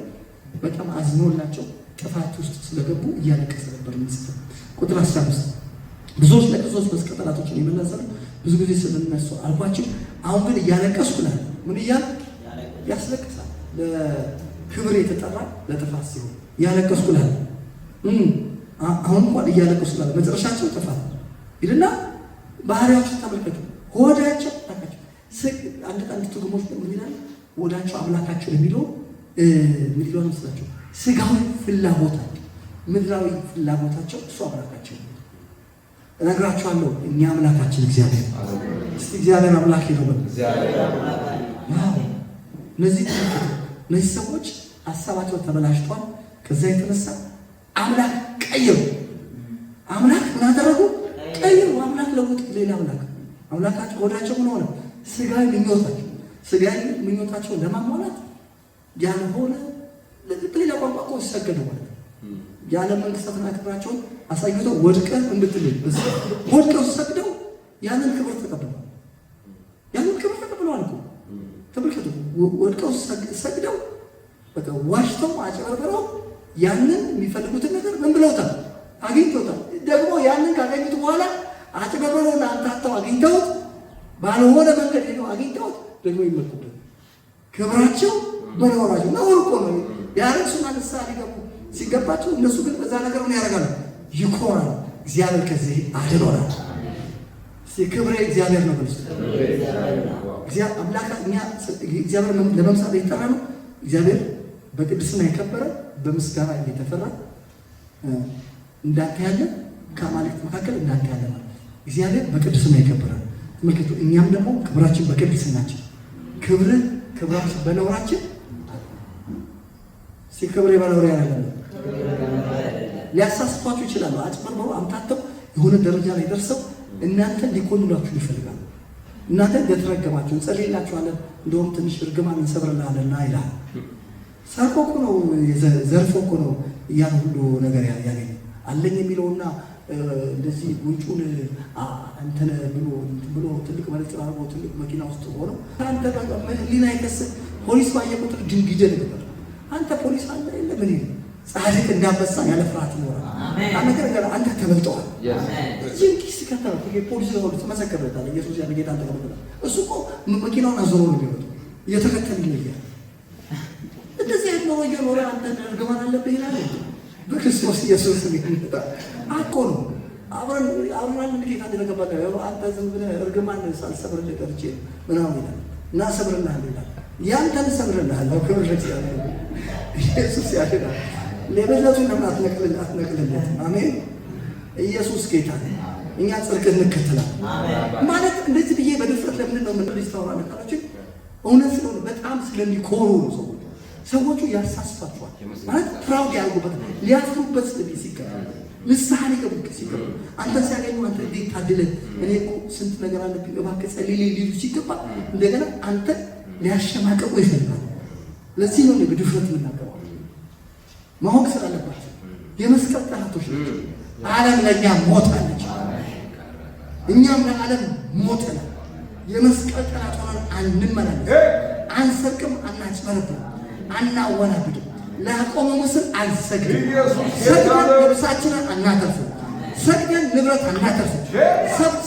Speaker 2: በጣም አዝኖላቸው ጥፋት ውስጥ ስለገቡ እያለቀሰ ነበር የሚጽፈው። ቁጥር 15 ብዙዎች ለክርስቶስ መስቀል ጠላቶች ይመላለሳሉ። ብዙ ጊዜ ስለነሱ አልኳቸው። አሁን ግን እያለቀስኩ እላለሁ። ምን እያለ ያስለቅሳል? ለክብር የተጠራ ለጥፋት ሲሆን እያለቀስኩ እላለሁ። አሁን እንኳን እያለቀስኩ እላለሁ። መጨረሻቸው ጥፋት ይልና ባህሪያቸው ተመልከቱ። ሆዳቸው ታካቸው አንድ ትርጉሞች ምን ይላል? ሆዳቸው አምላካቸው የሚለው ምን ይላል መስላችሁ? ስጋዊ ፍላጎታቸው ምድራዊ ፍላጎታቸው እሱ አምላካቸው እነግራችኋለሁ። እኛ አምላካችን እግዚአብሔር እስቲ እግዚአብሔር አምላክ ነው። እነዚህ ሰዎች ሀሳባቸው ተበላሽቷል። ከዛ የተነሳ አምላክ ቀይሩ። አምላክ ምን አደረጉ? ቀይሩ። አምላክ ለውጥ ሌላ አምላካቸው ሆዳቸው ምን ሆነ? ስጋዊ ምኞታቸው ለማሟላት ያልሆነ በሌላ ቋንቋ እኮ ይሰገዱ ማለት ነው። ያለ መንግስታትና ክብራቸውን አሳይተው ወድቀህ እንድትልል ወድቀው ሰግደው ያንን ክብር ተቀብለዋል። እኮ ወድቀው ሰግደው በቃ ዋሽተው አጭበርብረው ያንን የሚፈልጉትን ነገር ምን ብለውታል? አግኝተውታል። ደግሞ ያንን ካገኙት በኋላ አጭበርብረውና አምታተው አግኝተውት ባልሆነ መንገድ ሄደው አግኝተውት ደግሞ ይመኩበት። ክብራቸው በነወራቸው ነው እኮ ነው ያረሱና ንስሐ ሊገቡ ሲገባቸው እነሱ ግን በዛ ነገር ምን ያደርጋሉ? ይኮራሉ። እግዚአብሔር ከዚህ አድኖናል። ክብሬ እግዚአብሔር ነው ብለስ እግዚአብሔር አምላክ እኛ እግዚአብሔር ለመምሳሌ ይጠራ ነው። እግዚአብሔር በቅድስና የከበረ በምስጋና እየተፈራ እንዳንተ ያለ ከአማልክት መካከል እንዳንተ ያለ ማለት እግዚአብሔር በቅድስና የከበረ ምክንያቱ እኛም ደግሞ ክብራችን በቅድስናችን ክብራችን በነውራችን ሲክብሬ በነውር ያለ ሊያሳስቷችሁ ይችላሉ። አጭበርብረው አምታተው የሆነ ደረጃ ላይ ደርሰው እናንተ ሊኮንኗችሁ ይፈልጋሉ። እናንተ እንደተረገማችሁ እንጸልይላችኋለን፣ እንደውም ትንሽ እርግማን እንሰብርልሃለንና ይላል። ሰርቆ እኮ ነው ዘርፎ እኮ ነው ያን ሁሉ ነገር ያገኘ አለኝ የሚለውና እንደዚህ ጉንጩን እንትን ብሎ ትልቅ መለጽር አድርጎ ትልቅ መኪና ውስጥ ሆኖ አንተ ሊና ይከስ ፖሊስ ባየ ቁጥር ድንግደ ነበር። አንተ ፖሊስ አለ የለ ምን ጻድቅ እንዳንበሳ ያለ ፍርሃት ይኖራል። ነገር አንተ ተበልጠዋል። ጂንኪስ ከተራ ፖሊስ ነው ተመሰከረታል። ኢየሱስ ያን ጌታ ተቀበለ። እሱ እኮ መኪናውን አዞሮ ነው የሚወጣው እየተከተለ ይላል። እንደዚህ ነው ወየኖረ አንተ እርግማን አለብህ ይላል። በክርስቶስ ኢየሱስ ይመጣ አቆ ነው አብረን ጌታ እንደተቀበለ አንተ ዝም ብለህ እርግማን ሳልሰብርልህ ቀርቼ ምናምን ይላል እና ሰብርልሃል ይላል። ያንተን ሰብርልሃል ነው ክብር ለእግዚአብሔር። ኢየሱስ ያድናል። ለበለቱን ለምን አትነቅልለት? አሜን። ኢየሱስ ጌታ ነው። እኛ ጽድቅ እንከተላለን ማለት እንደዚህ ብዬ በድፍረት ለምን ነው ምን ሊስተዋራ ነካችን? እውነት ስለሆነ በጣም ስለሚኮሩ ነው ሰዎቹ ያሳስፋቸዋል ማለት ፕራውድ ያርጉበት ሊያፍሩበት ሲገባ ንስሐ ሊገቡ ሲገባ አንተ ሲያገኙ አንተ እንዴት ታድለ እኔ እኮ ስንት ነገር አለብኝ እባክህ ጸልይልኝ ሊሉ ሲገባ እንደገና አንተ ሊያሸማቀቁ ይፈልጋል። ለዚህ ነው በድፍረት የምናገረው። ማወቅ ስላለባቸው የመስቀል ጠላቶች ናቸው። ዓለም ለእኛ ሞታለች፣ እኛም ለዓለም ሞተናል። የመስቀል ጠላት ሆነን አንመላለስ፣ አንሰርቅም፣ አናጭበረብርም፣ አናወናብድም፣ ለቆመ ምስል አንሰግድም፣ ሰግደን ልብሳችንን አናተርፍም፣ ሰግደን ንብረት አናተርፍም፣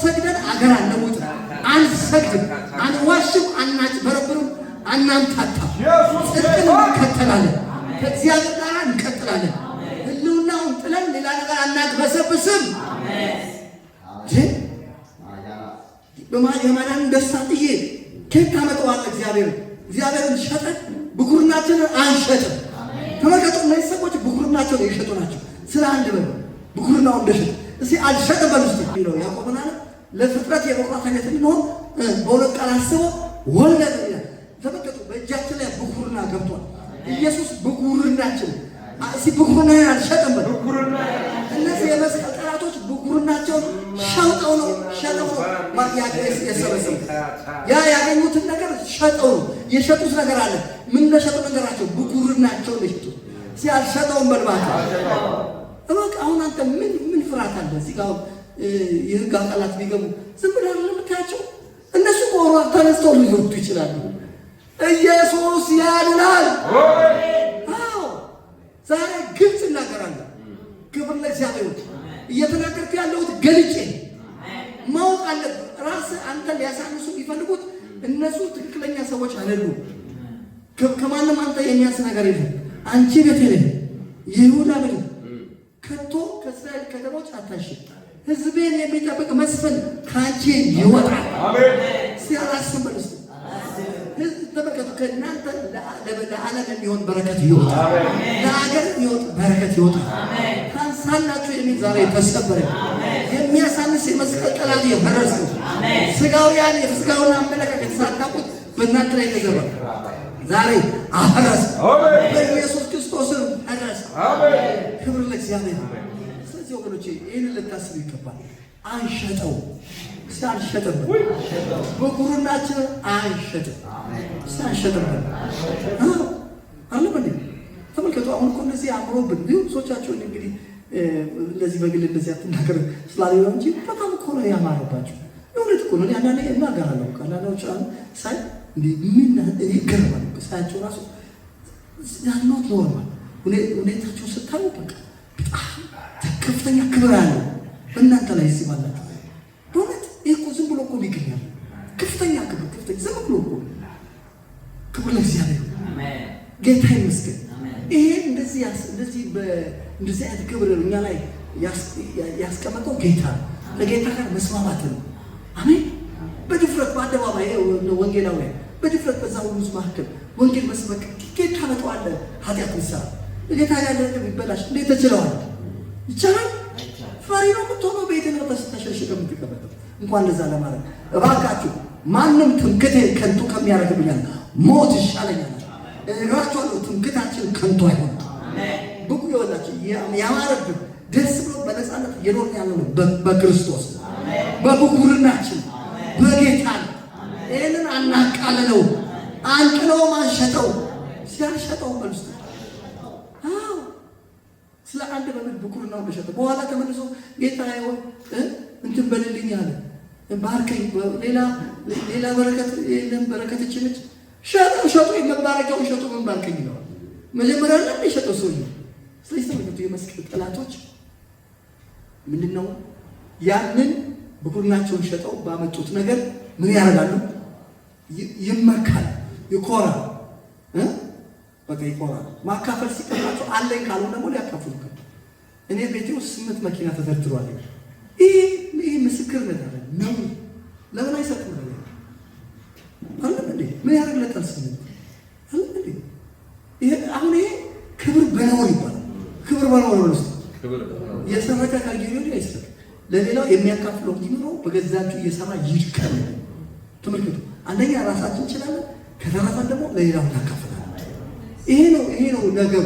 Speaker 2: ሰግደን አገር አንለውጥም፣ አንሰግድም፣ አንዋሽም፣ አናጭበረብርም፣ አናምታታም። ጽድቅን እንከተላለን፣ ከእግዚአብሔር ጋር እንቀጥላለን። ህልውናውን ጥለን ሌላ ነገር አናግበሰብስም። የማዳንን ደስታ ጥዬ ከየት ታመጣዋለህ? እግዚአብሔርን ሸጠን ብኩርናችንን አንሸጥም። ተመልከቱ፣ እነዚህ ሰዎች ብኩርናቸውን የሸጡ ናቸው። ስለ አንድ በሉ ብኩርናውን እንደሸጡ እስኪ አልሸጥም በሉ እስኪ ይለው ያዕቆብና ለፍጥረት የበኩራት አይነት እንሆን በሁለት ቃል አስበው ወለደ ይላል። ተመልከቱ፣ በእጃችን ላይ ብኩርና ገብቷል። ኢየሱስ ብኩርናችን ብኩርና አልሸጥም በሉ። እነዚህ የመስቀል ጠላቶች ብኩርናቸውን ሸጠው ነው የሰበሰቡ ያ ያገኙትን ነገር ሸጠው ነው የሸጡት ነገር አለ። ምን ለሸጡ ነገራቸው? ብኩርናቸውን ለሸጡ ሲያልሸጠውን መልባት እባክህ። አሁን አንተ ምን ፍርሃት አለ? እዚህ ጋር የህግ አካላት ቢገቡ ዝም ብለህ ለምታያቸው እነሱ ቆሮ ተነስተው ሊወጡ ይችላሉ። ኢየሱስ ያድናል። አዎ ዛሬ ግልጽ እናገራለሁ። ክብር ለእግዚአብሔር። እየተናገርኩ ያለሁት ገልጬ ማወቅ አለብህ። ራስህ አንተ ሊያሳንሱ ቢፈልጉት እነሱ ትክክለኛ ሰዎች አይደሉም። ከማንም አንተ የሚያንስ ነገር የለም። አንቺ ቤተልሔም ይሁዳ በል ከቶ ከእስራኤል ከተሞች አታሽግ፣ ሕዝቤን የሚጠብቅ መስፍን ከአንቺ ይወጣል። ሲያላስበል ስ ተመልከቱ፣ ከእናንተ ለዓለም የሚሆን በረከት ይወጣል፣ ለአገር የሚሆን በረከት ይወጣል። ታንሳላችሁ የሚል ዛሬ ተሰበረ። የሚያሳንስ የመስቀል ጠላት የፈረሰ ስጋውያን የስጋውን አመለካከት ሳታውቁት በእናንተ ላይ ተዘራ ዛሬ አፈረሰ። በኢየሱስ ክርስቶስም ፈረሰ። ክብር ለእግዚአብሔር። ስለዚህ ወገኖቼ ይህንን ልታስቡ ይገባል። አንሸጠው ሲያንሸጥበት ብኩርናችንን አንሸጥም ሲያንሸጥበት አለም እንዴ ተመልከቱ። አሁን እኮ እነዚህ አምሮብን ቢሆን ሰዎቻቸውን እንግዲህ እንደዚህ በግል እንደዚህ አትናገር ስላለ እንጂ በጣም እኮ ነው ያማረባቸው። የእውነት እኮ ነው። አንዳንዴ እናገራለሁ። አንዳንዶች ሳይ ምን ይገርማል። ሳያቸው ራሱ ያልኖት ኖርማል ሁኔታቸው ስታዩ በቃ በጣም ከፍተኛ ክብር አለው በእናንተ ላይ እዚህ ባላችሁ በእውነት ይህ እኮ ዝም ብሎ እኮ ይገኛል። ከፍተኛ ክብር ከፍተኛ ዝም ብሎ እኮ ክብር ለእግዚአብሔር ጌታ ይመስገን። ይሄ እንደዚህ አይነት ክብር እኛ ላይ ያስቀመጠው ጌታ ነው። ከጌታ ጋር መስማማት ነው። አሜን። በድፍረት በአደባባይ ወንጌላዊ በድፍረት በዛ ሁሉ መካከል ወንጌል መስበክ ጌታ መጣዋለ ኃጢአት ይሰራ ጌታ ያለ ይበላሽ እንዴት ተችሏል? ይቻላል? ፈሪ ነው የምትሆነው ቤት ነው ተሸሽገ የምትቀበለው እንኳን ለዛ ለማለት እባካችሁ ማንም ትምክህቴን ከንቱ ከሚያደርግብኛል ሞት ይሻለኛል። እራሷን ትምክህታችን ከንቱ አይሆንም። ብቁ ይወላችሁ ያማረብን ደስ ብሎ በነፃነት የኖርን ያለው በክርስቶስ በብኩርናችን በጌታ ይህንን አናቃልለው አንቅለው ማንሸጠው ሲያልሸጠው መልስ ስለ አንድ በምን ብኩርናው በሸጠ በኋላ ተመልሶ ጌታ ይሆን እንትን በልልኝ አለ ባርከኝ ሌላ በረከት የለም በረከት እችነች ሸጡ የመባረኪያውን ሸጡ ምን ባርከኝ ነው መጀመሪያ ላይ የሸጠው ሰው ነው። ስለዚህ ተመልከቱ የመስቀል ጠላቶች ምንድነው ያንን ብኩርናቸውን ሸጠው ባመጡት ነገር ምን ያደርጋሉ? ይመካል፣ ይኮራል። በቃ ይኮራል። ማካፈል ሲቀራቸው አለኝ ካሉ ደግሞ ሊያካፍሉ እኔ ቤቴ ውስጥ 8 መኪና ተደርድሯል። ይሄ ምስክርነት አለ ነው። ለምን አይሰጥም ነው አለ እንዴ? ምን ያደርግለታል? ስንት አለ እንዴ? አሁን ይሄ ክብር በነውር ይባላል። ክብር በነውር ነው። የሰረቀ ካልጌሪዮ አይሰጥ ለሌላው የሚያካፍለው እንዲኖረው በገዛችሁ እየሰራ ይልቀም። ተመልከቱ። አንደኛ ራሳችን እንችላለን፣ ከተረፈን ደግሞ ለሌላው እናካፍላለን። ይሄ ነው ነገሩ።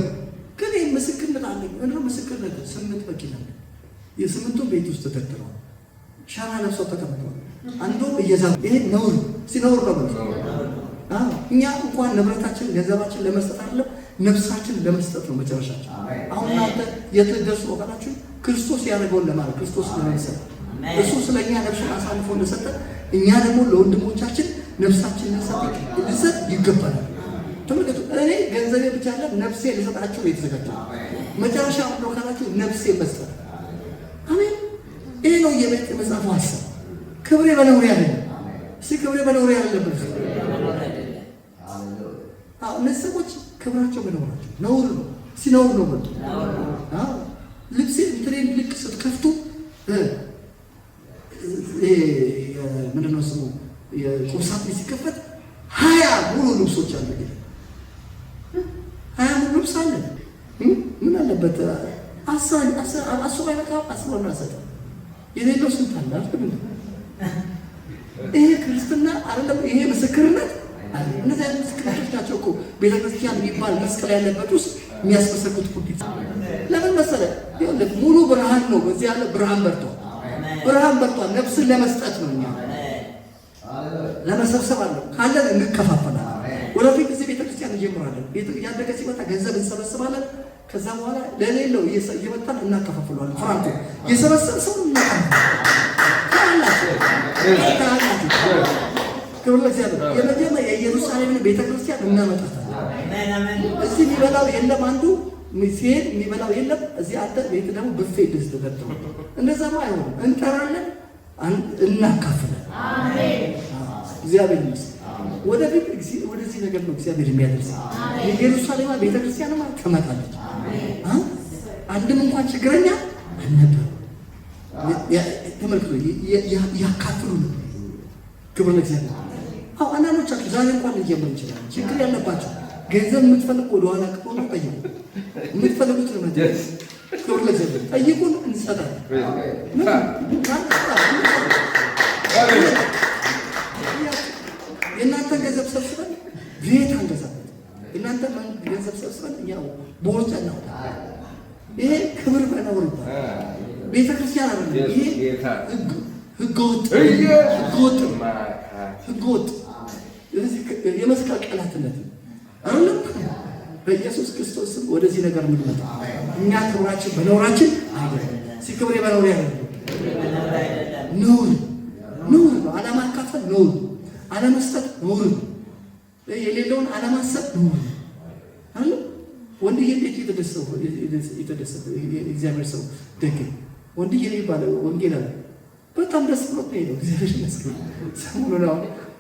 Speaker 2: ግን ይሄ ምስክርነት አለኝ እንደው ምስክርነት 8 መኪና የ8ቱ ቤት ውስጥ ተደርድረዋል። ሸራ ለብሰው ተቀምጠዋል። አንዱም እየዛም ይሄ ነውር ሲነውር ነው። እኛ እንኳን ንብረታችን ገንዘባችን ለመስጠት አይደለም ነፍሳችን ለመስጠት ነው መጨረሻችን። አሁን እናንተ የትደርሱ ወገናችሁ ክርስቶስ ያደረገውን ለማለት ክርስቶስ ለመሰለ እሱ ስለኛ ነፍሱን አሳልፎ እንደሰጠ እኛ ደግሞ ለወንድሞቻችን ነፍሳችን ልንሰጥ ይገባል። ተመልከቱ። እኔ ገንዘቤ ብቻ አይደለም ነፍሴ ልሰጣችሁ ነው የተዘጋጀው። መጨረሻ ነው ካላችሁ ነፍሴ መስጠት። አሜን። ይሄ ነው የቤት መጽሐፍ ሐሳብ። ክብሬ በነውር አይደለም። ክብሬ በነውር አይደለም። እነዚህ ሰዎች ክብራቸው በነውራቸው ነውር ነው። ሲነውር ነው መጡ። ልብሴ እንትሬን ልክ ስትከፍቱ ምንድነው ስሙ የቁም ሳጥን ሲከፈት 20 ሙሉ ልብሶች አሉ። 20 ሙሉ ልብስ አለ። ምን አለበት? አስር አይበቃ 10 አሰጠ የሌለው ስንት አለ አይደል? ይሄ ክርስትና አይደለም። ይሄ ምስክርነት አለ። እነዚህ አይነት ምስክርነቶች ናቸው እኮ ቤተክርስቲያን የሚባል መስቀል ያለበት ውስጥ የሚያስመሰክሩት ሁሉ። ለምን መሰለህ? ይኸውልህ ሙሉ ብርሃን ነው። በዚህ ያለ ብርሃን በርቷል። ብርሃን በርቷል። ነፍስን ለመስጠት ነው። እኛ ለመሰብሰብ አለው ካለን እንከፋፈላለን። ወደፊት እዚህ ቤተክርስቲያን እንጀምራለን። ያደገ ሲመጣ ገንዘብ እንሰበስባለን። ከዛ በኋላ ለሌለው እየመጣን እናከፋፍለዋለን። ፍራንኮ የሰበሰበ ሰው የመጀመሪያ የኢየሩሳሌምን ቤተክርስቲያን እናመጣታለን። እዚህ የሚበላው የለም። አንዱ ሲሄድ የሚበላው የለም። እዚህ አንተ ቤት ደግሞ ብፌ ደስ ተደርተው እንደዛማ አይሆንም። እንጠራለን፣ እናካፍላለን። እግዚአብሔር ይመስገን። ወደፊት ወደዚህ ነገር ነው እግዚአብሔር የሚያደርስ። የኢየሩሳሌም ቤተክርስቲያንማ ትመጣለች። አንድም እንኳን ችግረኛ አልነበረም። ተመልክቶ ያካፍሉ ነው። ክብር ለእግዚአብሔር። አንዳንዶቻችሁ ዛሬ እንኳን ልጀምር ይችላል። ችግር ያለባቸው ገንዘብ የምትፈልጉ ወደኋላ ቅጦ ጠይቁ። የምትፈልጉት ነው ማለት ክብር ለእግዚአብሔር። ጠይቁን፣ እንሰጣለን። የእናንተን ገንዘብ ሰብስበን ቤት አንገዛበት። የእናንተን ገንዘብ ሰብስበን እኛ ቦርጫ ነው። ይሄ ክብር በነውር ይባላል። ቤተክርስቲያን አይደለም። ይሄ ህገወጥ የመስቀል ቀላትነት አይደለም። በኢየሱስ ክርስቶስ ስም ወደዚህ ነገር የምንመጣ እኛ ክብራችን በነውራችን አይደለም። ክብሬ በነውር አይደለም። ነውር ነው። አለማካፈል ነውር፣ አለመስጠት ነውር። የሌለውን አለማሰብ ነው አለ። ወንድዬ እንዴት የተደሰተ እግዚአብሔር ሰው ደግ ወንድዬ የሚባለው ወንጌል አለ። በጣም ደስ ብሎት ነው የሄደው። እግዚአብሔር ይመስገን። ሰሞኑን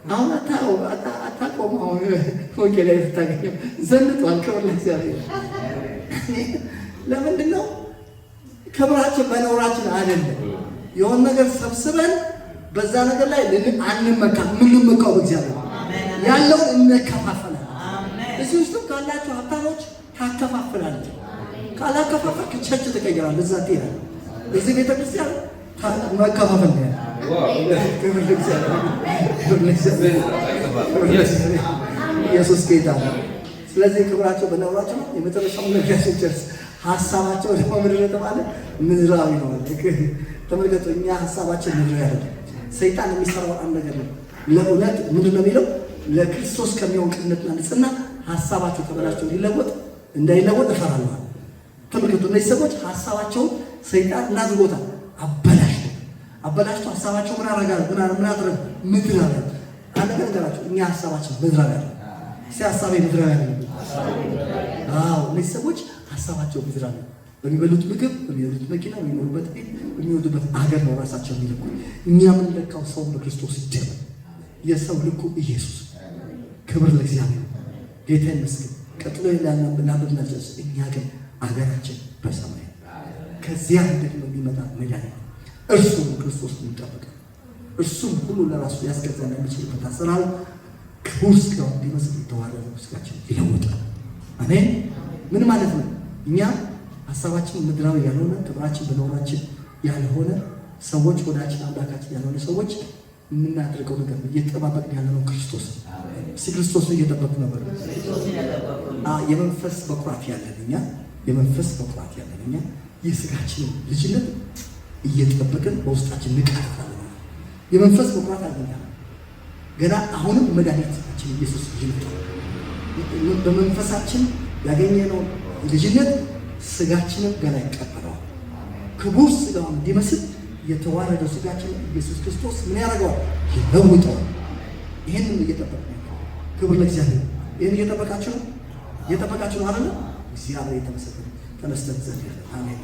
Speaker 2: አሁን አታቆም አሁን ወንጌል ላይ ተታገኘ ዘንጧል። ክብር ለእግዚአብሔር። ለምንድን ነው ክብራችን በነውራችን አይደለም። የሆነ ነገር ሰብስበን በዛ ነገር ላይ አንመካ። የምንመካው በእግዚአብሔር ያለውን እንከፋፈላለን። እዚህ ውስጥም ካላችሁ ሀብታሞች ታከፋፍላለህ። ካላከፋፈልክ ቸርች ትቀይራለህ፣ እዛ ትሄዳለህ። እዚህ ቤተክርስቲያን መከፋፈል ነው። ክብር ለእግዚአብሔር። ኢየሱስ ጌታ ነው። ስለዚህ ክብራቸው በነውራቸው ነው። የመጨረሻው ነጋሽ ቸርች ሀሳባቸው ደግሞ ምድር የተባለ ምድራዊ ነው። ተመልከቱ፣ እኛ ሀሳባችን ምድራዊ አይደለም። ሰይጣን የሚሰራው አንድ ነገር ነው። ለእውነት ምንድን ነው የሚለው? ለክርስቶስ ከሚሆን ቅንነትና ንጽሕና ሀሳባቸው ተበላሽቶ እንዳይለወጥ እፈራለሁ። ተመልከቱ፣ እነዚህ ሰዎች ሀሳባቸውን ሰይጣን እናዝጎታል፣ አበላሽቶ ሀሳባቸው ምን አደረጋል? ምን አደረግ? ምድራዊ። አንድ ነገር ነገራቸው፣ እኛ ሀሳባችን ምድራዊ አይደለም። ሀሳቤ ምድራዊ አይደለም። እነዚህ ሰዎች ሀሳባቸው ምድራዊ ነው። በሚበሉት ምግብ፣ በሚበሉት መኪና፣ በሚኖሩበት ቤት፣ በሚወዱበት አገር ነው ራሳቸው የሚለኩ። እኛ የምንለካው ሰው በክርስቶስ ይደረግ። የሰው ልኩ ኢየሱስ። ክብር ለእግዚአብሔር። ጌታ ይመስገን። ቀጥሎ ላብናጨስ እኛ ግን አገራችን በሰማይ ከዚያ ደግሞ የሚመጣ መድኃኒት እርሱም ክርስቶስ የሚጠበቀው እርሱም ሁሉ ለራሱ ያስገዛና የሚችልበት አሰራሩ ክቡር ሥጋው እንዲመስል የተዋረደ ሥጋችን ይለውጣል። አሜን። ምን ማለት ነው? እኛ ሀሳባችን ምድራዊ ያልሆነ ክብራችን በነውራችን ያልሆነ ሰዎች ወዳችን አምላካችን ያልሆነ ሰዎች የምናደርገው ነገር እየተጠባበቅን ያለነው ክርስቶስ ክርስቶስ እየጠበቅን ነበር። የመንፈስ በኩራት ያለን እኛ የሥጋችንን ልጅነት እየጠበቅን በውስጣችን ንቃት አለ። የመንፈስ በኩራት አለኛ ገና አሁንም መድኃኒታችን ኢየሱስ ይመጣል። በመንፈሳችን ያገኘነው ልጅነት ሥጋችንን ገና ይቀበለዋል። ክቡር ሥጋውን እንዲመስል የተዋረደው ሥጋችን ኢየሱስ ክርስቶስ ምን ያደርገዋል? ይለውጠዋል። ይህንን እየጠበቅን ነው። ክብር ለእግዚአብሔር። ይህን እየጠበቃችሁ ነው አይደለ? እግዚአብሔር የተመሰገነ። ተነስተን ዘንድ አሜን።